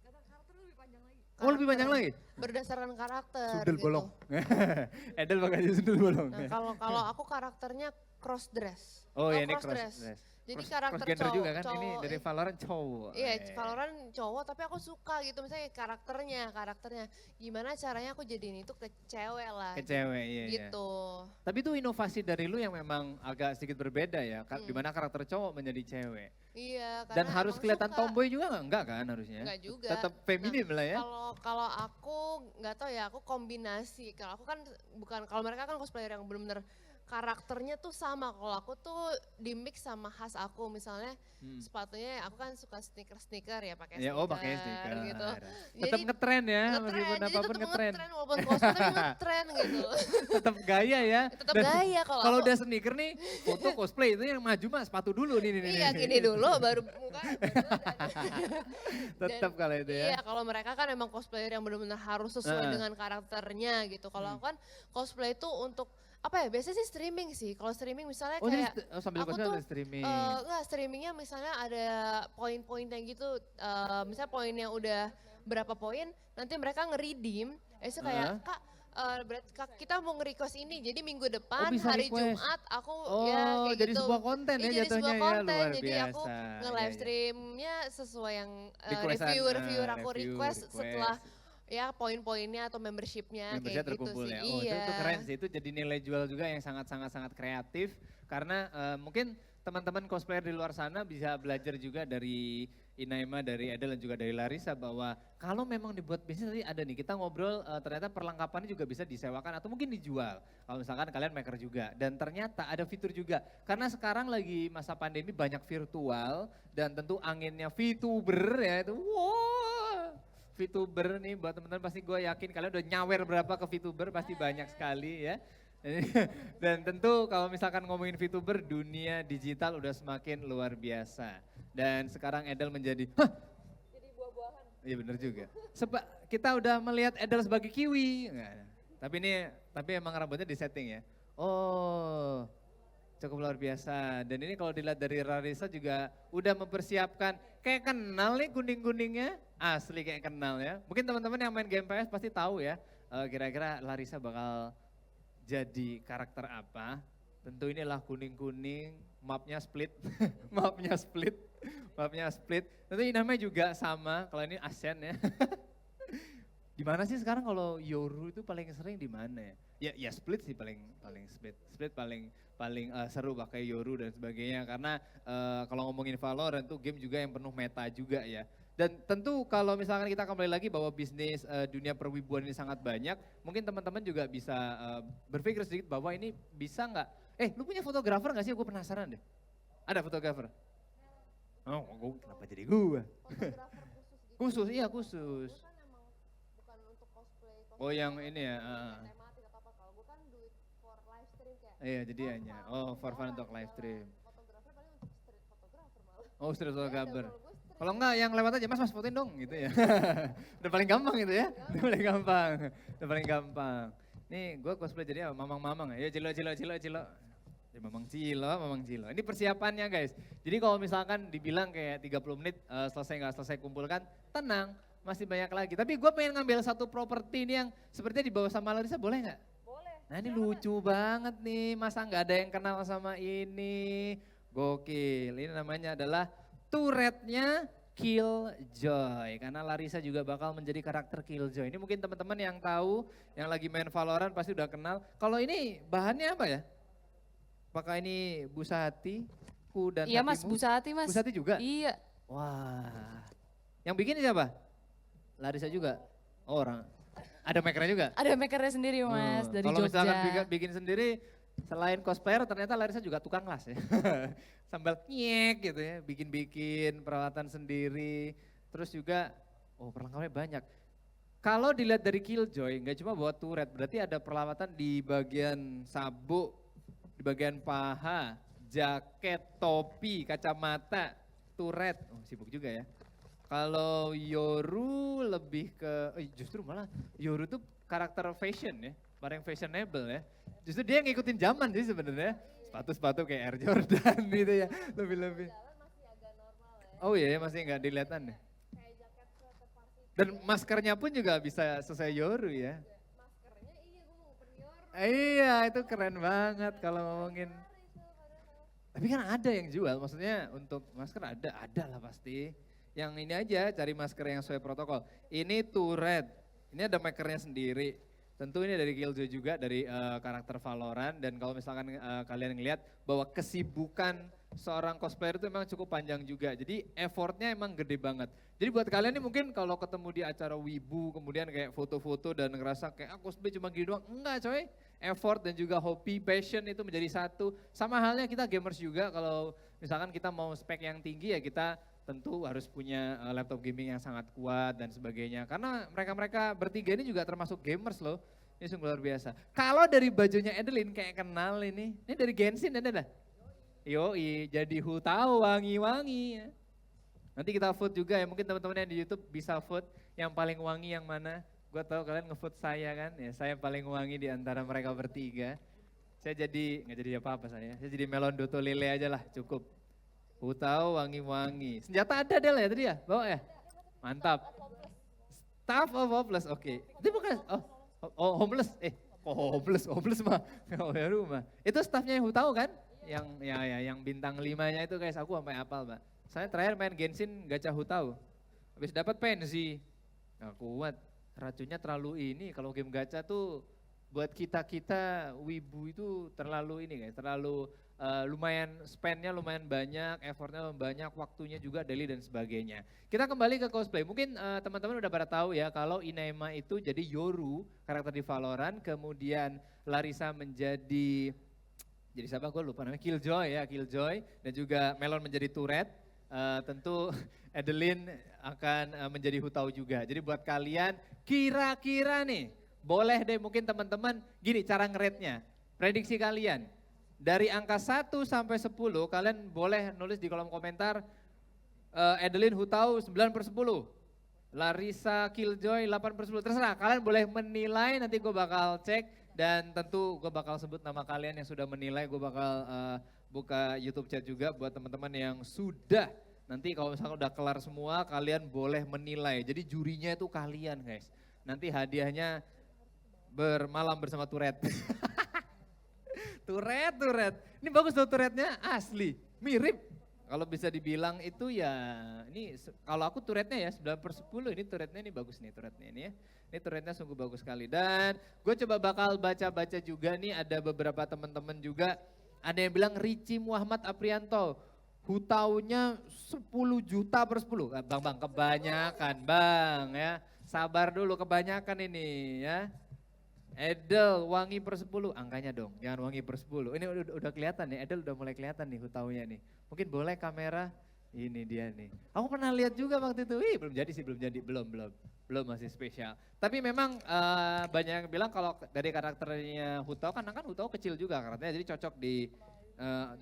C: Kata karakter lebih panjang lagi.
A: Oh lebih panjang lagi?
B: Berdasarkan karakter
A: Sundel
B: gitu.
A: bolong. Edel pakai sundel bolong.
B: Nah, kalau aku karakternya cross dress.
A: Oh
B: Tau
A: ya ini
B: cross
A: cross
B: dress?
A: dress.
B: Jadi
A: Cross-
B: karakter
A: cross gender juga kan, ini
B: cowok-
A: dari Valorant cowok.
B: Iya, Valorant cowok tapi aku suka gitu misalnya karakternya. Gimana caranya aku jadiin itu ke cewek lah.
A: Ke cewek, iya. iya.
B: Gitu.
A: Tapi itu inovasi dari lu yang memang agak sedikit berbeda ya, dimana karakter cowok menjadi cewek.
B: Iya,
A: Dan
B: karena
A: harus
B: emang
A: kelihatan
B: suka.
A: tomboy juga nggak? Enggak kan harusnya?
B: Enggak juga.
A: Tetap feminim lah ya.
B: Kalau aku nggak tahu ya, aku kombinasi. Kalau aku kan bukan, kalau mereka kan cosplayer yang benar-benar karakternya tuh sama. Kalau aku tuh di mix sama khas aku. Misalnya sepatunya aku kan suka sneaker ya, pakai
A: Ya,
B: sneaker,
A: oh pakai sneaker.
B: gitu.
A: Tetap ngetren ya, meskipun
B: Jadi
A: apapun
B: tetap
A: ngetren.
B: walaupun cosplay tapi ngetren gitu.
A: Tetap gaya ya.
B: Tetap
A: Dan
B: gaya kalau
A: Kalau
B: aku.
A: udah sneaker nih, foto cosplay itu yang maju mah sepatu dulu nih.
B: Iya gini dulu baru muka.
A: Tetap kalau itu ya.
B: Iya kalau mereka kan emang cosplayer yang benar-benar harus sesuai dengan karakternya gitu. Kalau aku kan cosplay itu untuk apa ya, biasanya sih streaming sih. Kalau streaming misalnya
A: Oh jadi
B: kayak
A: sambil
B: aku
A: cosplay
B: tuh
A: ada streaming.
B: enggak, streamingnya misalnya ada poin-poinnya gitu. Misalnya poin yang udah berapa poin, nanti mereka nge-redeem. Itu kayak Kak, berarti kita mau nge-request ini, jadi minggu depan
A: bisa
B: hari
A: request.
B: Jumat aku
A: Oh,
B: ya kayak
A: jadi
B: gitu.
A: sebuah konten ya
B: Iya, jadi
A: jatuhnya
B: sebuah
A: ya,
B: konten.
A: luar
B: Jadi aku
A: biasa. Iya,
B: nge-live
A: iya.
B: streamnya sesuai yang
A: Requestan,
B: reviewer aku
A: review,
B: request setelah ya poin-poinnya atau membershipnya
A: Membership
B: kayak gitu
A: terkumpul
B: sih.
A: ya. Oh
B: Iya.
A: itu keren sih, itu jadi nilai jual juga yang sangat kreatif. Karena mungkin teman-teman cosplayer di luar sana bisa belajar juga dari Inaima, dari Edel dan juga dari Larissa bahwa kalau memang dibuat bisnis tadi ada nih, kita ngobrol ternyata perlengkapannya juga bisa disewakan atau mungkin dijual. Kalau misalkan kalian maker juga. Dan ternyata ada fitur juga. Karena sekarang lagi masa pandemi banyak virtual dan tentu anginnya VTuber ya itu. Wow. VTuber nih buat teman-teman pasti gue yakin kalian udah nyawer berapa ke VTuber pasti banyak sekali ya. Dan tentu kalau misalkan ngomongin VTuber dunia digital udah semakin luar biasa. Dan sekarang Edel menjadi, hah?
C: Jadi buah-buahan.
A: Iya bener juga. Kita udah melihat Edel sebagai kiwi. Nggak, tapi emang rambutnya di setting ya. Oh cukup luar biasa. Dan ini kalau dilihat dari Larissa juga udah mempersiapkan, kayak kenal nih kuning-kuningnya. Asli kayak kenal ya. Mungkin teman-teman yang main game PS pasti tahu ya, kira-kira Larissa bakal jadi karakter apa. Tentu inilah kuning-kuning, mapnya split, mapnya split, mapnya split. Tentu ini namanya juga sama, kalau ini Ashen ya. Di mana sih sekarang kalau Yoru itu paling sering di mana ya? Ya split sih paling split. Split paling seru pakai Yoru dan sebagainya karena kalau ngomongin Valorant itu game juga yang penuh meta juga ya. Dan tentu kalau misalkan kita kembali lagi bahwa bisnis dunia perwibuan ini sangat banyak, mungkin teman-teman juga bisa berpikir sedikit bahwa ini bisa nggak? Lu punya fotografer nggak sih? Gue penasaran deh. Ada fotografer? Oh, kenapa jadi gue?
B: Fotografer khusus gitu.
A: Khusus, iya khusus.
B: Gue kan emang bukan untuk cosplay
A: Oh yang ini ya.
B: tematik atau apa. Kalau gue kan do it for live stream kayak.
A: Iya jadi hanya, for fun untuk live stream.
B: Fotografer paling untuk street photographer malah.
A: Oh street
B: Iya,
A: photographer.
B: kalau gue street.
A: Kalau enggak yang lewat aja mas fotoin dong gitu ya. Udah paling gampang gitu ya. Udah paling gampang. Udah paling gampang. Nih gue cosplay jadi apa? Mamang-mamang ya. Cilo. Ya, Mamang Cilo. Ini persiapannya guys. Jadi kalau misalkan dibilang kayak 30 menit selesai nggak selesai kumpulkan, tenang. Masih banyak lagi. Tapi gue pengen ngambil satu properti ini yang sepertinya dibawa sama Larissa, boleh nggak?
C: Boleh.
A: Nah ini lucu banget nih. Masa nggak ada yang kenal sama ini? Gokil. Ini namanya adalah turretnya Killjoy. Karena Larissa juga bakal menjadi karakter Killjoy. Ini mungkin teman-teman yang tahu, yang lagi main Valorant pasti udah kenal. Kalau ini bahannya apa ya? Apakah ini Busati, Ku dan
D: Iya mas,
A: Hatimu?
D: Busati mas.
A: Busati juga?
D: Iya.
A: Wah. Yang bikin siapa? Larissa juga? Oh, orang. Ada makernya juga?
D: Ada makernya sendiri mas, dari
A: Kalau
D: Jogja.
A: misalkan bikin sendiri, selain cosplayer ternyata Larissa juga tukang las ya. Sambil nyek gitu ya, bikin-bikin peralatan sendiri. Terus juga, perlengkapannya banyak. Kalau dilihat dari Killjoy, nggak cuma bawa turret, berarti ada peralatan di bagian sabuk, di bagian paha, jaket, topi, kacamata, turret. Oh sibuk juga ya. Kalau Yoru lebih ke, justru malah Yoru tuh karakter fashion ya, paling fashionable ya. Justru dia ngikutin zaman sih sebenarnya. Sepatu-sepatu kayak Air Jordan gitu ya, lebih-lebih.
B: Jalan masih agak normal ya.
A: Oh iya ya, masih nggak dilihatin ya.
B: Kayak jaket sweater varsity.
A: Dan maskernya pun juga bisa sesuai Yoru ya.
B: Maskernya iya gue mau prior.
A: Iya itu keren banget kalau ngomongin. Tapi kan ada yang jual, maksudnya untuk masker ada lah pasti. Yang ini aja cari masker yang sesuai protokol. Ini turret, ini ada makernya sendiri. Tentu ini dari Killjoy juga, dari karakter Valorant. Dan kalau misalkan kalian ngelihat bahwa kesibukan seorang cosplayer itu memang cukup panjang juga. Jadi effortnya emang gede banget. Jadi buat kalian nih mungkin kalau ketemu di acara Wibu, kemudian kayak foto-foto dan ngerasa kayak cosplay cuma gini doang. Enggak coy, effort dan juga hobi, passion itu menjadi satu. Sama halnya kita gamers juga, kalau misalkan kita mau spek yang tinggi ya kita tentu harus punya laptop gaming yang sangat kuat dan sebagainya. Karena mereka-mereka bertiga ini juga termasuk gamers loh. Ini sungguh luar biasa. Kalau dari bajunya Edelin kayak kenal ini dari Genshin ada dah. Yoi, jadi Hu tahu wangi-wangi ya. Nanti kita vote juga ya, mungkin teman-teman yang di YouTube bisa vote yang paling wangi yang mana. Gue tahu kalian ngevote saya kan, ya saya paling wangi di antara mereka bertiga. Saya jadi, nggak jadi apa-apa saya jadi melon doto lele aja lah, cukup. Hutau wangi-wangi. Senjata ada Del ya tadi ya, bawa ya? Mantap. Staff of Hopeless, oke. Itu bukan, homeless, homeless mah, rumah. Itu staffnya yang Hutau kan? Yang bintang 5-nya itu guys, aku sampai hafal Mbak. Saya terakhir main Genshin gacha Hutau, habis dapat pensi. Nggak kuat, racunnya terlalu ini, kalau game gacha tuh buat kita wibu itu terlalu ini guys, terlalu lumayan spendnya lumayan banyak, effortnya banyak, waktunya juga daily dan sebagainya. Kita kembali ke cosplay, mungkin teman-teman udah pada tahu ya kalau Inaima itu jadi Yoru, karakter di Valorant, kemudian Larissa menjadi, jadi siapa gue lupa namanya, Killjoy, dan juga Melon menjadi Turret, tentu Adeline akan menjadi Hutau juga. Jadi buat kalian kira-kira nih, boleh deh mungkin teman-teman, gini cara nge-rate-nya, prediksi kalian. Dari angka 1 sampai 10, kalian boleh nulis di kolom komentar, Adeline Hutau 9/10, Larissa Killjoy 8/10, terserah. Kalian boleh menilai, nanti gue bakal cek dan tentu gue bakal sebut nama kalian yang sudah menilai, gue bakal buka YouTube chat juga buat teman-teman yang sudah. Nanti kalau misalnya udah kelar semua, kalian boleh menilai. Jadi jurinya itu kalian guys. Nanti hadiahnya bermalam bersama Turret. Turret. Ini bagus tuh Turretnya, asli, mirip. Kalau bisa dibilang itu ya, ini kalau aku Turretnya ya 9/10, ini Turretnya ini bagus nih Turretnya ini ya. Ini Turretnya sungguh bagus sekali. Dan gue coba bakal baca-baca juga nih, ada beberapa teman-teman juga, ada yang bilang Richie Muhammad Aprianto, Hutaunya 10 juta per 10. Bang, kebanyakan bang ya. Sabar dulu, kebanyakan ini ya. Edel, wangi per 10, angkanya dong, jangan wangi per 10. Ini udah kelihatan nih, Edel udah mulai kelihatan nih Hutaunya nih. Mungkin boleh kamera, ini dia nih. Aku pernah lihat juga waktu itu, belum jadi, belum masih spesial. Tapi memang banyak yang bilang kalau dari karakternya Hutau, kan Hutau kecil juga karakternya, jadi cocok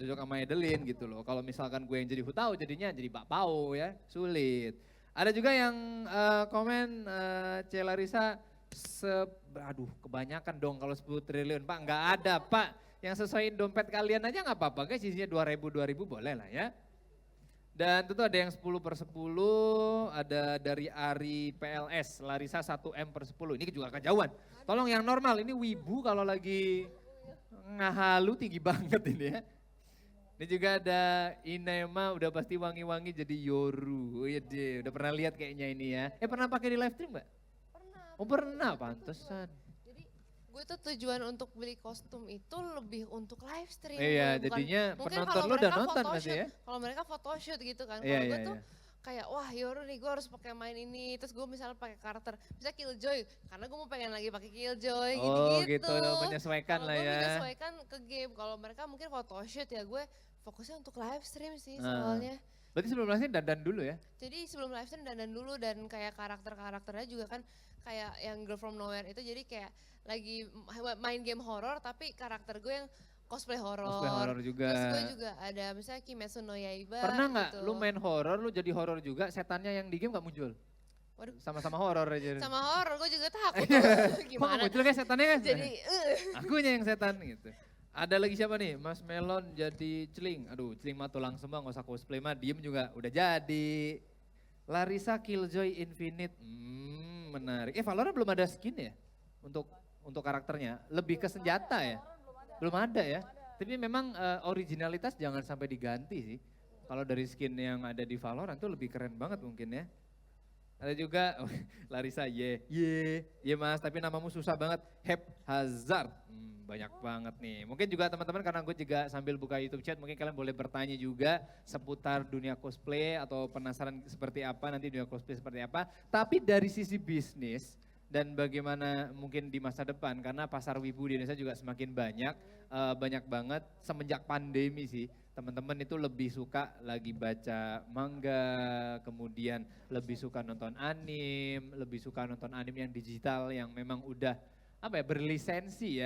A: cocok sama Edeline gitu loh. Kalau misalkan gue yang jadi Hutau, jadinya jadi bakpao ya, sulit. Ada juga yang komen, Larissa, aduh kebanyakan dong kalau 10 triliun Pak, nggak ada Pak, yang sesuaiin dompet kalian aja nggak apa-apa guys, isinya 2.000 boleh lah ya. Dan tentu ada yang 10/10, ada dari Ari PLS, Larissa 1M/10, ini juga kejauhan. Tolong yang normal, ini wibu kalau lagi ngahalu tinggi banget ini ya. Ini juga ada Inema, udah pasti wangi-wangi jadi Yoru, udah pernah lihat kayaknya ini ya. Pernah pakai di live stream Mbak? Oh pernah, pantesan.
B: Jadi gue tuh tujuan untuk beli kostum itu lebih untuk live stream.
A: Iya,
B: bukan,
A: jadinya
B: mungkin
A: penonton
B: kalau
A: lu udah
B: mereka
A: nonton pasti ya.
B: Kalau mereka photoshoot gitu kan,
A: Iya,
B: kalau gue
A: iya,
B: tuh kayak wah Yoru nih gue harus pakai main ini, terus gue misalnya pakai karakter, misalnya Killjoy, karena gue mau pengen lagi pakai Killjoy
A: Oh
B: gitu-gitu.
A: gitu, menyesuaikan lah
B: Gue
A: ya.
B: menyesuaikan ke game, kalau mereka mungkin photoshoot ya gue fokusnya untuk live stream sih soalnya.
A: Berarti sebelum live stream dandan dulu ya?
B: Jadi sebelum live stream dandan dulu dan kayak karakternya juga kan kayak yang Girl From Nowhere itu jadi kayak lagi main game horor tapi karakter gue yang cosplay horor.
A: Cosplay horor juga.
B: Terus gue juga ada misalnya Kimetsu no Yaiba.
A: Pernah nggak
B: gitu.
A: lu main horor, lu jadi horor juga, setannya yang di game nggak muncul?
B: Waduh.
A: Sama-sama horor aja.
B: Sama horor gue juga takut.
A: Kok
B: Gimana?
A: nggak muncul kayak setannya kan?
B: Jadi
A: Akunya yang setan gitu. Ada lagi siapa nih? Mas Melon jadi Celing. Aduh, Celing mah tulang semua, nggak usah cosplay mah, diem juga udah jadi. Larissa Killjoy Infinite. Menarik. Valorant belum ada skin ya? Untuk karakternya. Lebih ke senjata ya? Belum ada ya? Tapi memang originalitas jangan sampai diganti sih. Kalau dari skin yang ada di Valorant tuh lebih keren banget mungkin ya. Ada juga Larissa, mas, tapi namamu susah banget, Hazard. Banyak banget nih. Mungkin juga teman-teman karena gue juga sambil buka YouTube chat, mungkin kalian boleh bertanya juga seputar dunia cosplay atau penasaran seperti apa nanti dunia cosplay seperti apa. Tapi dari sisi bisnis dan bagaimana mungkin di masa depan, karena pasar wibu di Indonesia juga semakin banyak banget semenjak pandemi sih. Teman-teman itu lebih suka lagi baca manga, kemudian lebih suka nonton anime, lebih suka nonton anime yang digital yang memang udah berlisensi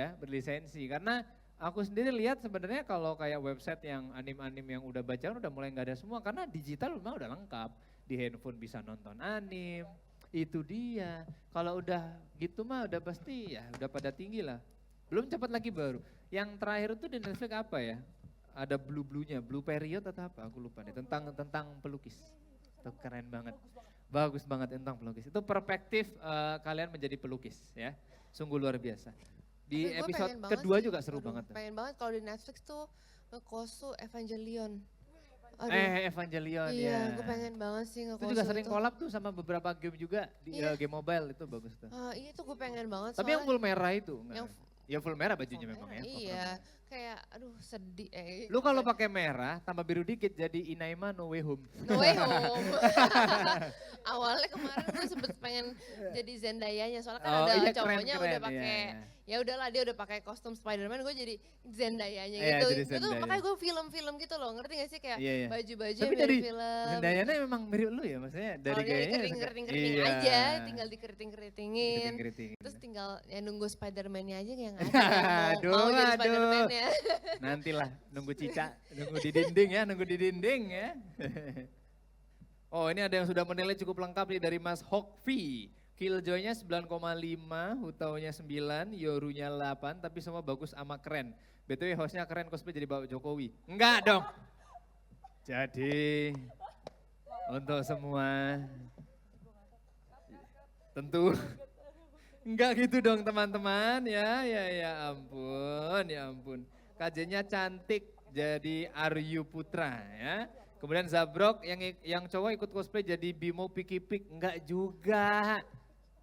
A: karena aku sendiri lihat sebenarnya kalau kayak website yang anime-anime yang udah bacaan udah mulai nggak ada semua karena digital memang udah lengkap, di handphone bisa nonton anime, itu dia. Kalau udah gitu mah udah pasti ya udah pada tinggi lah. Belum cepat lagi baru. Yang terakhir itu di Netflix apa ya? Ada Blue-nya, Blue Period atau apa? Aku lupa nih. Tentang pelukis. Itu keren banget. Bagus banget tentang pelukis. Itu perspektif kalian menjadi pelukis ya. Sungguh luar biasa. Di
B: Tapi gue
A: episode
B: pengen banget
A: kedua
B: sih.
A: juga seru
B: Aduh,
A: banget.
B: Pengen banget kalau di Netflix tuh ngekosu Evangelion. Aduh,
A: Evangelion
B: iya,
A: ya.
B: gue pengen banget sih
A: Itu
B: ngekosu
A: juga sering collab tuh sama beberapa game juga di
B: Iya.
A: game mobile itu bagus tuh.
B: Iya tuh gue pengen banget.
A: Tapi yang
B: soalnya
A: full merah itu enggak.
B: yang
A: Ya full merah bajunya memang ya.
B: Iya, kayak aduh sedih.
A: Lu kalau pakai merah tambah biru dikit jadi Inaima No Way Home.
B: No way home. Awalnya kemarin gue sempet pengen jadi Zendayanya soalnya kan
A: Oh,
B: ada
A: iya,
B: cowoknya
A: keren,
B: udah pakai
A: iya.
B: ya udahlah dia udah pakai kostum Spider-Man, gue jadi Zendayanya
A: Iya,
B: gitu.
A: jadi
B: Itu
A: Zendaya.
B: makanya gue film-film gitu loh, ngerti gak sih kayak
A: Iya, iya.
B: baju-baju
A: Tapi
B: yang
A: dari
B: mirip film.
A: Zendayanya memang mirip lu ya maksudnya dari
B: Kalau dia
A: gayanya.
B: keriting-keriting
A: Iya.
B: aja, tinggal dikeriting-keritingin.
A: Keriting-keriting.
B: Terus tinggal ya nunggu Spider-Man-nya aja yang ada
A: Aduh,
B: mau jadi
A: aduh.
B: Spider-Man-nya.
A: Nantilah nunggu Cica, nunggu di dinding ya, nunggu di dinding ya. Oh ini ada yang sudah menilai cukup lengkap nih dari Mas Hokvi. Killjoy-nya 9,5, Hutaunya 9, Yorunya 8, tapi semua bagus sama keren. BTW hostnya keren cosplay jadi Bapak Jokowi. Enggak dong. Jadi untuk semua tentu enggak gitu dong teman-teman ya ampun ya ampun. KJ-nya cantik jadi Aryu Putra ya. Kemudian Zabrok yang cowok ikut cosplay jadi Bimo Piki Pik, enggak juga.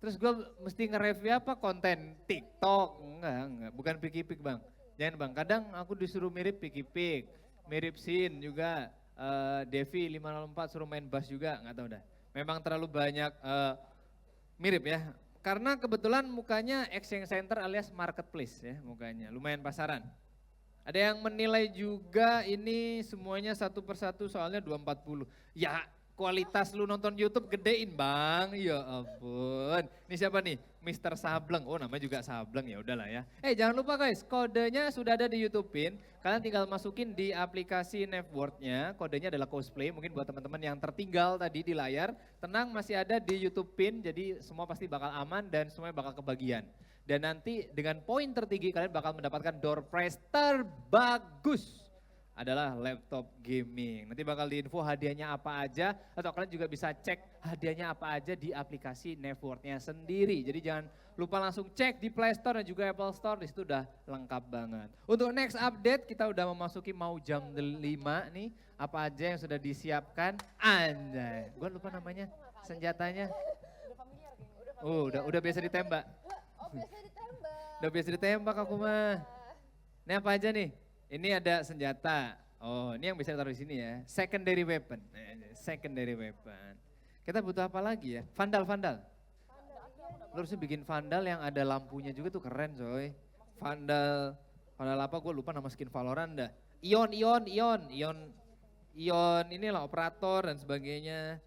A: Terus gue mesti nge-review apa konten TikTok, enggak, bukan Piki Pik bang. Jangan bang, kadang aku disuruh mirip Piki Pik, mirip Sin juga, Devi 504 suruh main bass juga, enggak tahu dah. Memang terlalu banyak mirip ya. Karena kebetulan mukanya exchange center alias marketplace ya mukanya, lumayan pasaran. Ada yang menilai juga ini semuanya satu persatu soalnya 240. Ya kualitas lu nonton YouTube gedein bang, ya ampun. Ini siapa nih? Mr. Sableng, oh namanya juga Sableng ya udahlah ya. Jangan lupa guys, kodenya sudah ada di YouTube-in. Kalian tinggal masukin di aplikasi Network-nya, kodenya adalah cosplay. Mungkin buat teman-teman yang tertinggal tadi di layar, tenang masih ada di YouTube-in. Jadi semua pasti bakal aman dan semuanya bakal kebagian. Dan nanti dengan poin tertinggi kalian bakal mendapatkan door prize terbagus adalah laptop gaming. Nanti bakal diinfo hadiahnya apa aja atau kalian juga bisa cek hadiahnya apa aja di aplikasi Network-nya sendiri. Jadi jangan lupa langsung cek di Play Store dan juga Apple Store, di situ udah lengkap banget. Untuk next update kita udah memasuki mau jam 5 nih. Apa aja yang sudah disiapkan? Anjay, gue lupa namanya senjatanya. Udah biasa ditembak. Udah biasa ditembak aku mah. Ini apa aja nih? Ini ada senjata. Oh, ini yang bisa ditaruh di sini ya. Secondary weapon. Secondary weapon. Kita butuh apa lagi ya? Vandal. Lu harusnya bikin vandal yang ada lampunya juga tuh keren coy. Vandal apa gue lupa nama skin Valorant dah. Ion inilah operator dan sebagainya.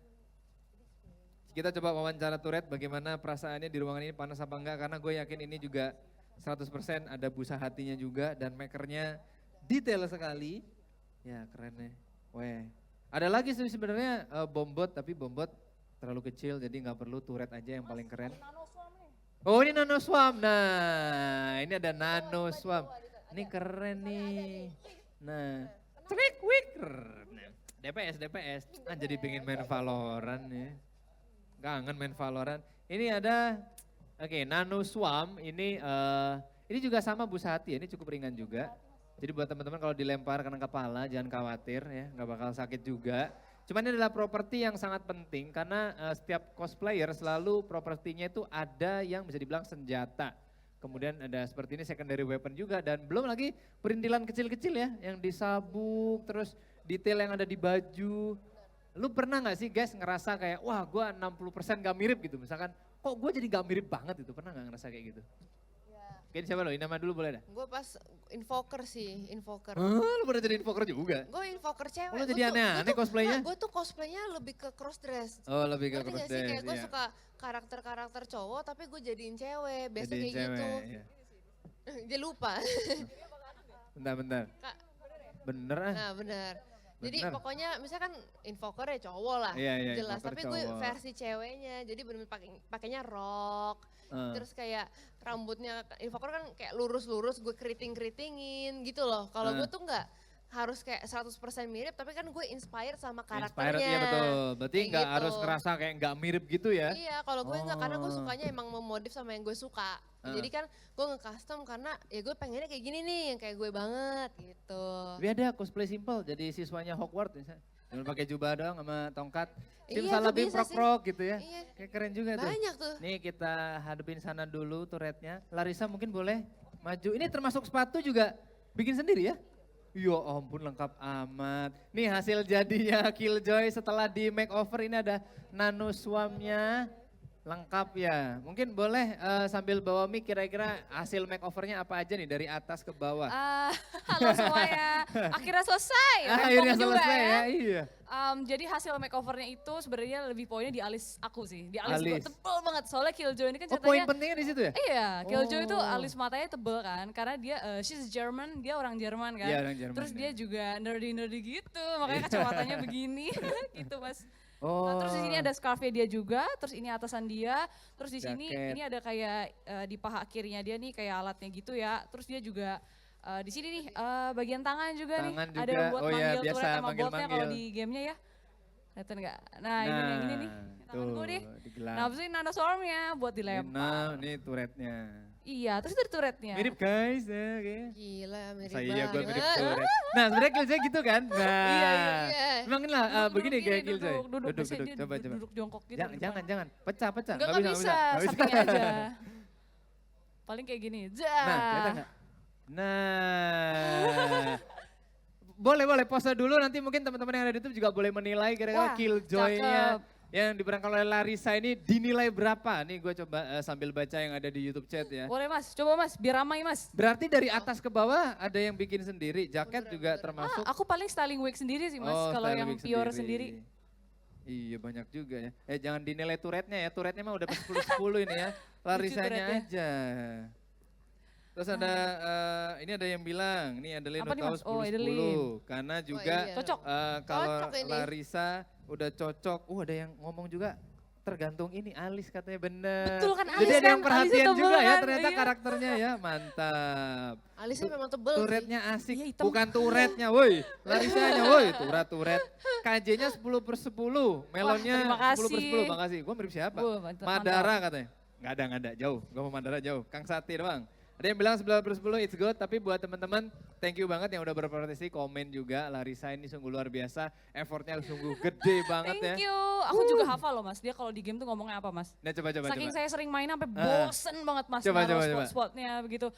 A: Kita coba wawancara Turret bagaimana perasaannya di ruangan ini panas apa enggak. Karena gue yakin ini juga 100% ada busa hatinya juga dan makernya detail sekali. Ya kerennya. Weh. Ada lagi sih sebenarnya bombot tapi bombot terlalu kecil jadi nggak perlu Turret aja yang paling keren. Oh ini Nano Swarm. Nah ini ada Nano Swarm. Ini keren nih. Nah. DPS. Jadi pengen main Valorant ya. Kangen main Valorant. Ini ada, Nano Swarm ini juga sama busa hati ya, ini cukup ringan juga. Jadi buat teman-teman kalau dilempar kena kepala jangan khawatir ya, nggak bakal sakit juga. Cuman ini adalah properti yang sangat penting karena setiap cosplayer selalu propertinya itu ada yang bisa dibilang senjata. Kemudian ada seperti ini secondary weapon juga dan belum lagi perintilan kecil-kecil ya yang disabuk terus detail yang ada di baju. Lu pernah gak sih guys ngerasa kayak wah gue 60% gak mirip gitu misalkan kok gue jadi gak mirip banget itu pernah gak ngerasa kayak gitu? Oke siapa lo? Nama dulu boleh dah?
B: Gue pas invoker sih, invoker.
A: Lu pernah jadi invoker juga?
B: Gue invoker cewek.
A: Lu jadi aneh-aneh cosplaynya?
B: Gue tuh cosplaynya lebih ke cross dress.
A: Oh lebih ke
B: Ngerti
A: cross
B: gak sih kayak gue
A: iya.
B: suka karakter-karakter cowok tapi gue jadiin cewek. Biasa
A: Jadiin
B: kayak gitu.
A: iya.
B: Dia lupa.
A: Bentar.
B: Kak.
A: Bener ah?
B: Nah bener. Jadi
A: Bener.
B: pokoknya misalkan invoker ya cowok lah,
A: Iya, iya,
B: jelas.
A: invoker
B: Tapi gue
A: cowok.
B: versi ceweknya, jadi bener pakainya rok. Terus kayak rambutnya invoker kan kayak lurus-lurus, gue keriting-keritingin gitu loh. Kalau gue tuh nggak harus kayak 100% mirip, tapi kan gue inspired sama karakternya.
A: Inspired, iya betul. Berarti
B: Kayak
A: nggak
B: gitu.
A: harus ngerasa kayak nggak mirip gitu ya.
B: Iya, kalau gue enggak, karena gue
A: Oh.
B: sukanya emang memodif sama yang gue suka. Jadi kan gue nge-custom karena ya gue pengennya kayak gini nih, yang kayak gue banget gitu.
A: Tapi ada cosplay simple, jadi siswanya Hogwarts misalnya. Cuma pakai jubah doang sama tongkat. Tim
B: Iya,
A: Salabim
B: tuh bisa sih.
A: prok-prok gitu ya.
B: Iya.
A: Kayak keren juga tuh.
B: Banyak tuh.
A: Nih kita hadapin sana dulu turretnya. Larissa mungkin boleh maju. Ini termasuk sepatu juga bikin sendiri ya? Ya ampun lengkap amat. Nih hasil jadinya Killjoy setelah di makeover ini ada nano swamnya lengkap ya. Mungkin boleh sambil bawa mic kira-kira hasil makeovernya apa aja nih dari atas ke bawah.
D: Halo semuanya, akhirnya selesai.
A: Akhirnya
D: Rempong juga
A: selesai ya, iya.
D: Jadi hasil makeovernya itu sebenarnya lebih poinnya di alis aku sih. Di alis gue
A: Alis.
D: tebel banget, soalnya Killjoy ini kan
A: Oh poin
D: ceritanya.
A: pentingnya di situ ya?
D: Iya, Killjoy itu
A: Oh.
D: alis matanya tebel kan, karena dia she's German, dia orang Jerman kan.
A: Iya, orang Jerman,
D: Terus
A: ya.
D: dia juga nerdy gitu, makanya kacamatanya begini gitu Mas.
A: Oh.
D: Nah, terus di sini ada scarfnya dia juga, terus ini atasan dia, terus di sini
A: Jaket.
D: ini ada kayak di paha kirinya dia nih kayak alatnya gitu ya. Terus dia juga di sini nih bagian tangan juga
A: Tangan
D: nih,
A: juga.
D: ada buat
A: Oh iya,
D: manggil
A: biasa
D: turret sama boltnya kalau
A: manggil-manggil.
D: di gamenya ya. Kelihatan nggak? Nah, ini yang ini nih, tangan gue deh.
A: digelar.
D: Nah, abis ini nano stormnya buat dilempar.
A: Nah, ini turretnya.
D: Iya, terus dari turretnya.
A: Mirip guys ya kayaknya.
B: Gila, mirip
A: Masa iya gue
B: banget.
A: mirip turret. Nah sebenarnya Killjoy gitu kan. Nah.
B: iya.
A: Emang lah
D: Duduk
A: begini
D: gini,
A: kayak Killjoy.
D: duduk, biasanya dia
A: coba coba.
D: duduk jongkok gitu.
A: Jangan
D: di
A: jangan
D: depan.
A: jangan. Pecah pecah.
D: Enggak bisa, samping aja. Paling kayak gini.
A: Nah, kelihatan nggak? Nah. Boleh pose dulu nanti mungkin teman-teman yang ada di YouTube juga boleh menilai kira-kira
D: Wah,
A: Killjoy-nya
D: cakep.
A: yang diperankan oleh Larissa ini dinilai berapa? Nih gue coba sambil baca yang ada di YouTube chat ya.
D: Boleh Mas, coba Mas, biar ramai Mas.
A: Berarti dari atas ke bawah ada yang bikin sendiri, jaket juga termasuk.
D: Aku paling styling wig sendiri sih Mas,
A: Oh,
D: kalau
A: style
D: yang
A: wig
D: pure sendiri.
A: Iya banyak juga ya. Jangan dinilai turretnya ya, turretnya mah udah 10-10 ini ya. Larissanya
D: turretnya.
A: aja. Terus ada, ini ada yang bilang, ini Adeline
D: Apa
A: udah
D: nih,
A: tahu
D: Mas? Oh,
A: 10-10.
D: Adeline.
A: Karena juga
B: iya.
D: Cocok.
A: kalau
B: Cocok ini.
A: Larissa udah cocok. Ada yang ngomong juga tergantung ini alis katanya bener.
D: Betul kan,
A: Jadi
D: alis
A: ada yang
D: kan,
A: perhatian
D: alisnya
A: juga
D: tebel
A: ya
D: kan,
A: ternyata
D: iya.
A: karakternya ya, mantap.
B: Alisnya memang tebel sih.
A: Turretnya asik,
D: Iya, hitam.
A: bukan turretnya woi. Larissanya woi, turet. KJ-nya 10/10, melonnya
D: terima
A: 10/10,
D: kasih.
A: makasih. Gue mirip siapa?
D: Wah, mantap,
A: Madara katanya. Nggak ada, jauh. Gue mau Madara jauh, Kang Sati doang. Ada yang bilang 11/10 it's good, tapi buat teman-teman thank you banget yang udah berpartisipasi, komen juga. Larissa ini sungguh luar biasa, effortnya sungguh gede banget ya.
D: Thank you. Aku juga hafal loh Mas, dia kalau di game tuh ngomongnya apa Mas.
A: Nah coba.
D: Saking saya sering main sampai bosen banget Mas,
A: Coba,
D: naruh
A: coba.
D: spot-spotnya begitu.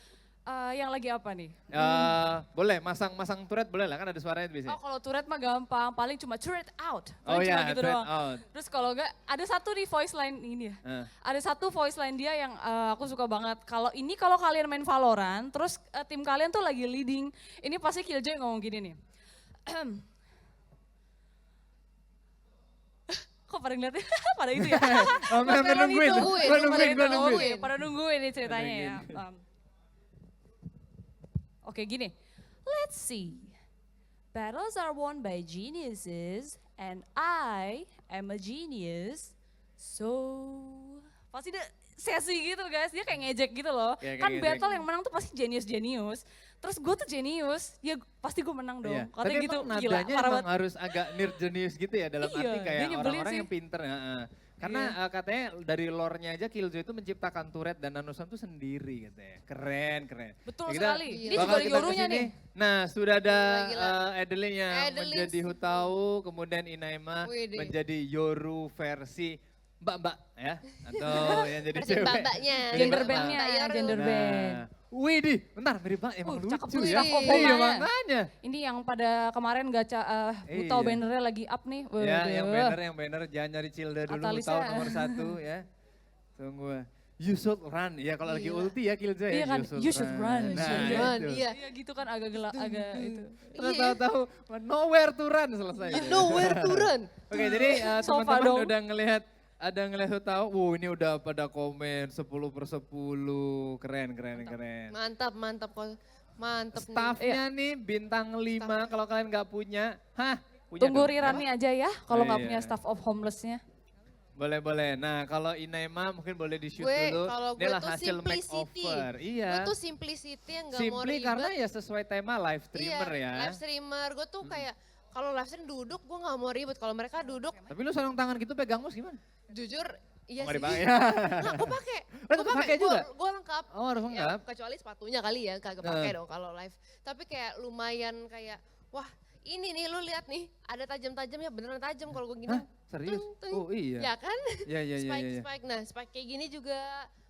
D: Yang lagi apa nih?
A: Boleh, masang turret boleh lah, kan ada suaranya biasanya.
D: Oh kalau turret mah gampang, paling cuma turret out.
A: Oh
D: Paling cuma
A: iya,
D: gitu
A: turret
D: doang.
A: out.
D: Terus kalau enggak, ada satu di voice line ini ya. Ada satu voice line dia yang aku suka banget. Kalau kalian main Valorant, terus tim kalian tuh lagi leading, ini pasti Killjoy ngomong gini nih. Kok pada ngeliatnya? Pada itu ya?
A: Oh,
D: Mas
A: sampai
D: Veron
A: nungguin,
D: itu.
A: gua
D: Pada
A: nungguin,
D: itu,
A: gua
D: oh,
A: nungguin.
D: iya, pada nungguin nih ceritanya ya.
A: Nungguin.
D: Oke gini, let's see. Battles are won by geniuses and I am a genius. So, pasti dia sesi gitu guys, dia kayak ngejek gitu loh.
A: Kayak
D: Kan
A: ngejek.
D: battle yang menang tuh pasti jenius. Terus gue tuh jenius, ya pasti gue menang dong.
A: Iya.
D: Katanya
A: Tapi
D: gitu,
A: emang
D: gila,
A: nadanya
D: parah
A: emang
D: banget.
A: harus agak nerd jenius gitu ya dalam
D: Iya,
A: arti
D: dia
A: kayak
D: nyebelin
A: orang-orang
D: sih.
A: yang pinter. Karena katanya dari lore-nya aja Killjoy itu menciptakan turret dan nanosom itu sendiri katanya. Keren.
D: Betul
A: Ya, kita
D: sekali. Dia
A: bakal
D: juga
A: kita
D: Yorunya
A: kesini.
D: nih.
A: Nah sudah ada
B: Gila.
A: Adeline yang
B: Adeline.
A: menjadi Hutau, kemudian Inaima
B: Widih.
A: menjadi Yoru versi mbak-mbak ya. Atau yang jadi
B: Versi
A: cewek.
B: mbak-mbaknya.
D: Gender
B: Mbak-mbak
D: bandnya,
B: Yoru.
D: gender band.
A: Widih, bentar mirip banget emang
D: Cakep
A: lucu
D: tuh
A: ya.
D: staff of
A: Iya
D: Obama.
A: makanya.
D: Ini yang pada kemarin gacha Hutau
A: Iya.
D: bannernya lagi up nih.
A: Ya,
D: Waduh.
A: yang banner jangan nyari Cilda dulu,
D: Atalisa.
A: Hutau nomor 1 ya. Tunggu. You should run, ya kalau lagi
B: Gila.
A: ulti ya Killjoy
D: Iya
A: ya.
D: kan, you should run.
A: Nah,
B: should run,
A: itu.
B: iya.
D: Iya gitu kan agak gelap, agak itu.
A: Terus
B: Iya.
A: tahu-tahu nowhere to run selesai.
B: You know where to run.
A: Oke, jadi
D: Sofa
A: teman-teman
D: dong.
A: udah ngelihat Hutau, wow ini udah pada komen 10/10, keren.
B: Mantap kok. Mantap nih.
A: Staffnya nih bintang 5 kalau kalian nggak punya, Punya
D: Tunggu
A: dong,
D: Rirani aja ya kalau nggak
A: Iya.
D: punya staff of homelessnya.
A: Boleh. Nah kalau Inaima mungkin boleh di-shoot
B: Gue
A: dulu.
B: kalau gue
A: Inilah
B: tuh
A: hasil
B: simplicity.
A: makeover. Iya.
B: Gue tuh simplicity yang gak mau
A: Simply
B: ribet.
A: karena ya sesuai tema live streamer
B: Iya,
A: ya.
B: live streamer. Gue tuh kayak kalau live stream duduk gue gak mau ribet. Kalau mereka duduk
A: Tapi lu sarung tangan gitu pegang mouse gimana?
B: jujur iya
A: Nggak
B: sih.
A: dipakai.
B: Nah, gue pakai.
A: Lu pakai juga?
B: Gue lengkap.
A: Oh harus
B: Ya,
A: enggak?
B: kecuali sepatunya kali ya kagak pakai dong kalau live. Tapi kayak lumayan kayak wah ini nih lu lihat nih ada tajam-tajamnya beneran tajam kalau gue gini.
A: Hah? Serius?
B: Tung, tung.
A: Oh iya.
B: Ya kan?
A: Iya.
B: Spike. Nah spike kayak gini juga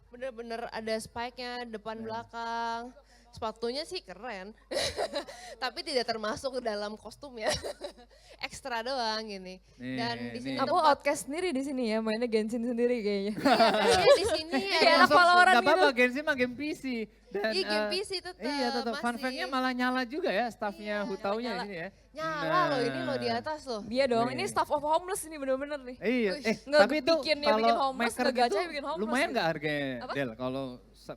B: bener-bener ada spike-nya depan belakang. Sepatunya sih keren, tapi tidak termasuk dalam kostum ya. Ekstra doang gini. Dan di sini
C: Aku outcast sendiri di sini ya, mainnya Genshin sendiri kayaknya.
B: Iya di sini ya.
C: Kayak anak Valorant
A: Gak apa-apa,
C: gitu.
A: Genshin mah game PC. Dan,
B: Iya game PC tetap.
A: Iya tetap. Fun fact-nya malah nyala juga ya staffnya
B: Iya,
A: Hutaunya
C: nyala.
A: ini ya.
B: Nyala loh ini loh di atas loh.
C: Dia dong,
A: Nih.
C: ini staff of homeless ini bener-bener nih.
A: Iya,
B: Wih,
C: nggak
A: tapi itu
C: bikin dia bikin
A: kalau
C: homeless,
A: maker
C: nggak
A: gitu
C: gacha bikin homeless
A: lumayan
C: gitu.
A: nggak harganya
C: Apa?
A: Del kalau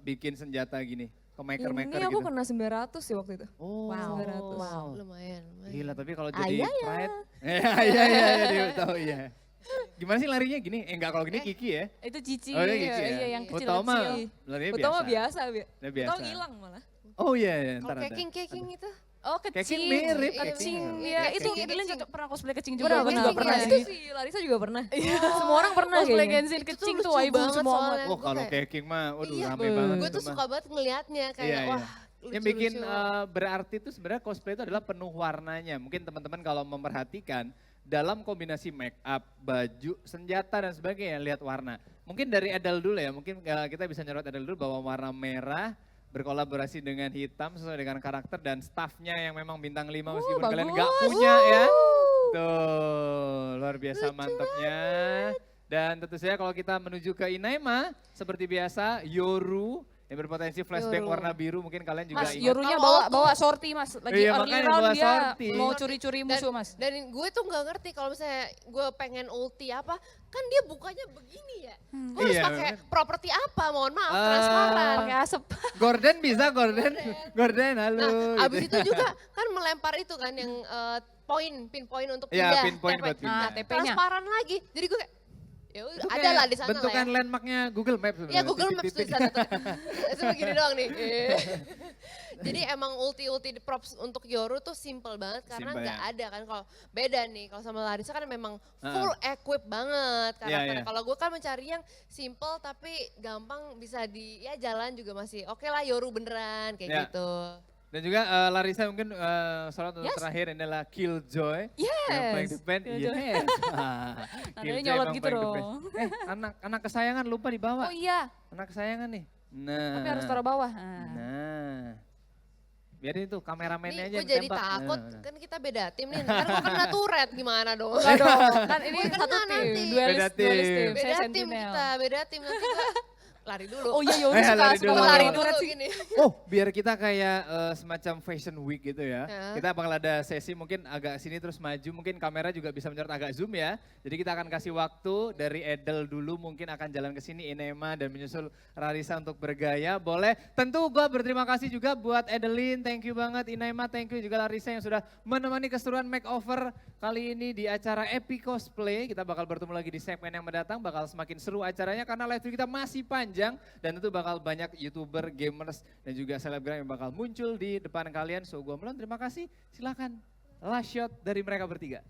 A: bikin senjata gini ke maker-maker
C: Ini aku
A: gitu?
C: kena 900 sih waktu itu.
A: Oh,
C: Wow. 900.
D: Wow.
B: Lumayan.
A: Gila tapi kalau jadi
C: Ayah ya.
A: pride. Iya, dia tahu iya. Gimana sih larinya gini? Enggak kalau gini Kiki ya.
D: Itu Cici,
A: Oh, ini Kiki ya.
D: iya yang
A: Utau mah
D: kecil-kecil.
A: larinya
C: Utama
A: biasa.
C: biasa.
A: Udah biasa.
C: Utama hilang malah.
A: Oh iya,
B: Kalau
A: ntar ada.
B: keking itu.
D: Oh
A: Kecing
D: kecing,
A: mirip,
D: kecing,
A: kecing.
D: ya itu
B: Kecing.
D: Edelin juga pernah cosplay kecing juga.
C: Pernah,
D: Gue
C: pernah,
D: juga
C: pernah.
D: pernah
C: Itu
D: sih.
C: si Larissa juga pernah. Semua orang pernah
D: Cosplay
C: kayaknya.
D: Genshin
B: Itu
D: kecing
B: lucu
D: tuh waifu
B: banget
D: semua
B: soalnya.
D: amat.
A: Oh kalau
B: Gue kayak-
A: keking mah, waduh
B: Iya,
A: rame banget
B: gue
A: itu
B: tuh
A: mah.
B: suka banget ngelihatnya kayak
A: Iya,
B: wah
A: Yang bikin
B: lucu-lucu.
A: berarti itu sebenarnya cosplay itu adalah penuh warnanya. Mungkin teman-teman kalau memperhatikan dalam kombinasi make up, baju, senjata dan sebagainya lihat warna. Mungkin dari Edel dulu ya, mungkin kita bisa nyorot Edel dulu bahwa warna merah berkolaborasi dengan hitam sesuai dengan karakter dan staffnya yang memang bintang 5 meskipun kalian nggak
C: bagus.
A: punya ya. Tuh, luar biasa mantapnya. Dan tentu saja kalau kita menuju ke Inaima, seperti biasa Yoru yang berpotensi flashback
B: Yoru.
A: warna biru mungkin kalian juga
D: Mas,
A: ingat.
D: Yorunya
B: Kalau
D: bawa
B: aku-
D: bawa sorti mas, lagi
A: Iya,
D: early
A: makanya
D: round
A: bawa
D: dia
A: sorti.
D: mau curi-curi musuh mas.
B: Dan gue tuh nggak ngerti kalau misalnya gue pengen ulti apa, kan dia bukanya begini ya. Gue harus
A: Iya,
B: pakai
A: memang.
B: properti apa? Mohon maaf,
A: Ah,
B: transparan.
D: Pakai asap.
A: Gordon bisa, Gordon. Gordon, halo.
B: Nah, abis
A: gitu.
B: itu juga kan melempar itu kan yang pinpoint untuk
A: Iya,
B: pindah.
A: pinpoint buat pindah.
D: Nah, TP-nya.
B: Transparan lagi. Jadi gue kayak, ya udah,
A: Itu
B: ada
A: kayak
B: lah di sana lah
A: bentukan
B: ya.
A: landmarknya Google Maps sebenarnya.
B: Iya Google Maps tuh di
A: titik-titik.
B: sana tuh. Itu begini doang nih. Jadi emang ulti-ulti props untuk Yoru tuh simple banget karena
A: Simple,
B: nggak
A: ya.
B: ada kan kalau beda nih kalau sama Larissa kan memang full equip banget karakternya.
A: iya.
B: Kalau gue kan mencari yang simple tapi gampang bisa di ya jalan juga masih oke lah Yoru beneran kayak
A: Ya.
B: gitu.
A: Dan juga Larissa mungkin salah satu
D: Yes.
A: terakhir ini adalah Killjoy.
D: Yes.
A: Yang paling depan,
D: Killjoy.
A: yes.
D: Nadanya nyolot
A: emang
D: gitu
A: paling the
D: dong.
A: best. anak kesayangan lupa dibawa.
D: Oh iya,
A: Anak kesayangan nih. Nah.
D: tapi harus taruh bawah. Nah.
A: Nah. Biarin itu kameramennya aja
B: Nih
A: yang
B: gue jadi
A: tembak.
B: takut
A: Nah.
B: kan kita beda tim nih. Ntar gue kena turret gimana dong.
D: Enggak dong, kan ini
B: Gue kena
D: satu tim,
B: nanti.
D: duelis,
A: Beda
D: duelis
A: tim.
D: tim. Saya
B: Beda tim
D: sentinel.
B: kita, beda tim nanti gue lari dulu.
D: Oh iya, Yoru suka
A: lari
D: suka
A: dulu.
D: lari
B: dulu
D: turret sih.
B: gini.
A: Oh, biar kita kayak semacam fashion week gitu ya.
B: Ya.
A: Kita bakal ada sesi mungkin agak sini terus maju, mungkin kamera juga bisa menyorot agak zoom ya. Jadi kita akan kasih waktu dari Edel dulu mungkin akan jalan ke sini Inema dan menyusul Larissa untuk bergaya. Boleh. Tentu gua berterima kasih juga buat Edelin, thank you banget Inema, thank you juga Larissa yang sudah menemani keseruan makeover kali ini di acara Epic Cosplay. Kita bakal bertemu lagi di segmen yang mendatang, bakal semakin seru acaranya karena live stream kita masih panjang dan tentu bakal banyak YouTuber, gamers dan juga selebgram yang bakal muncul di depan kalian. So gua Melon, terima kasih. Silakan last shot dari mereka bertiga.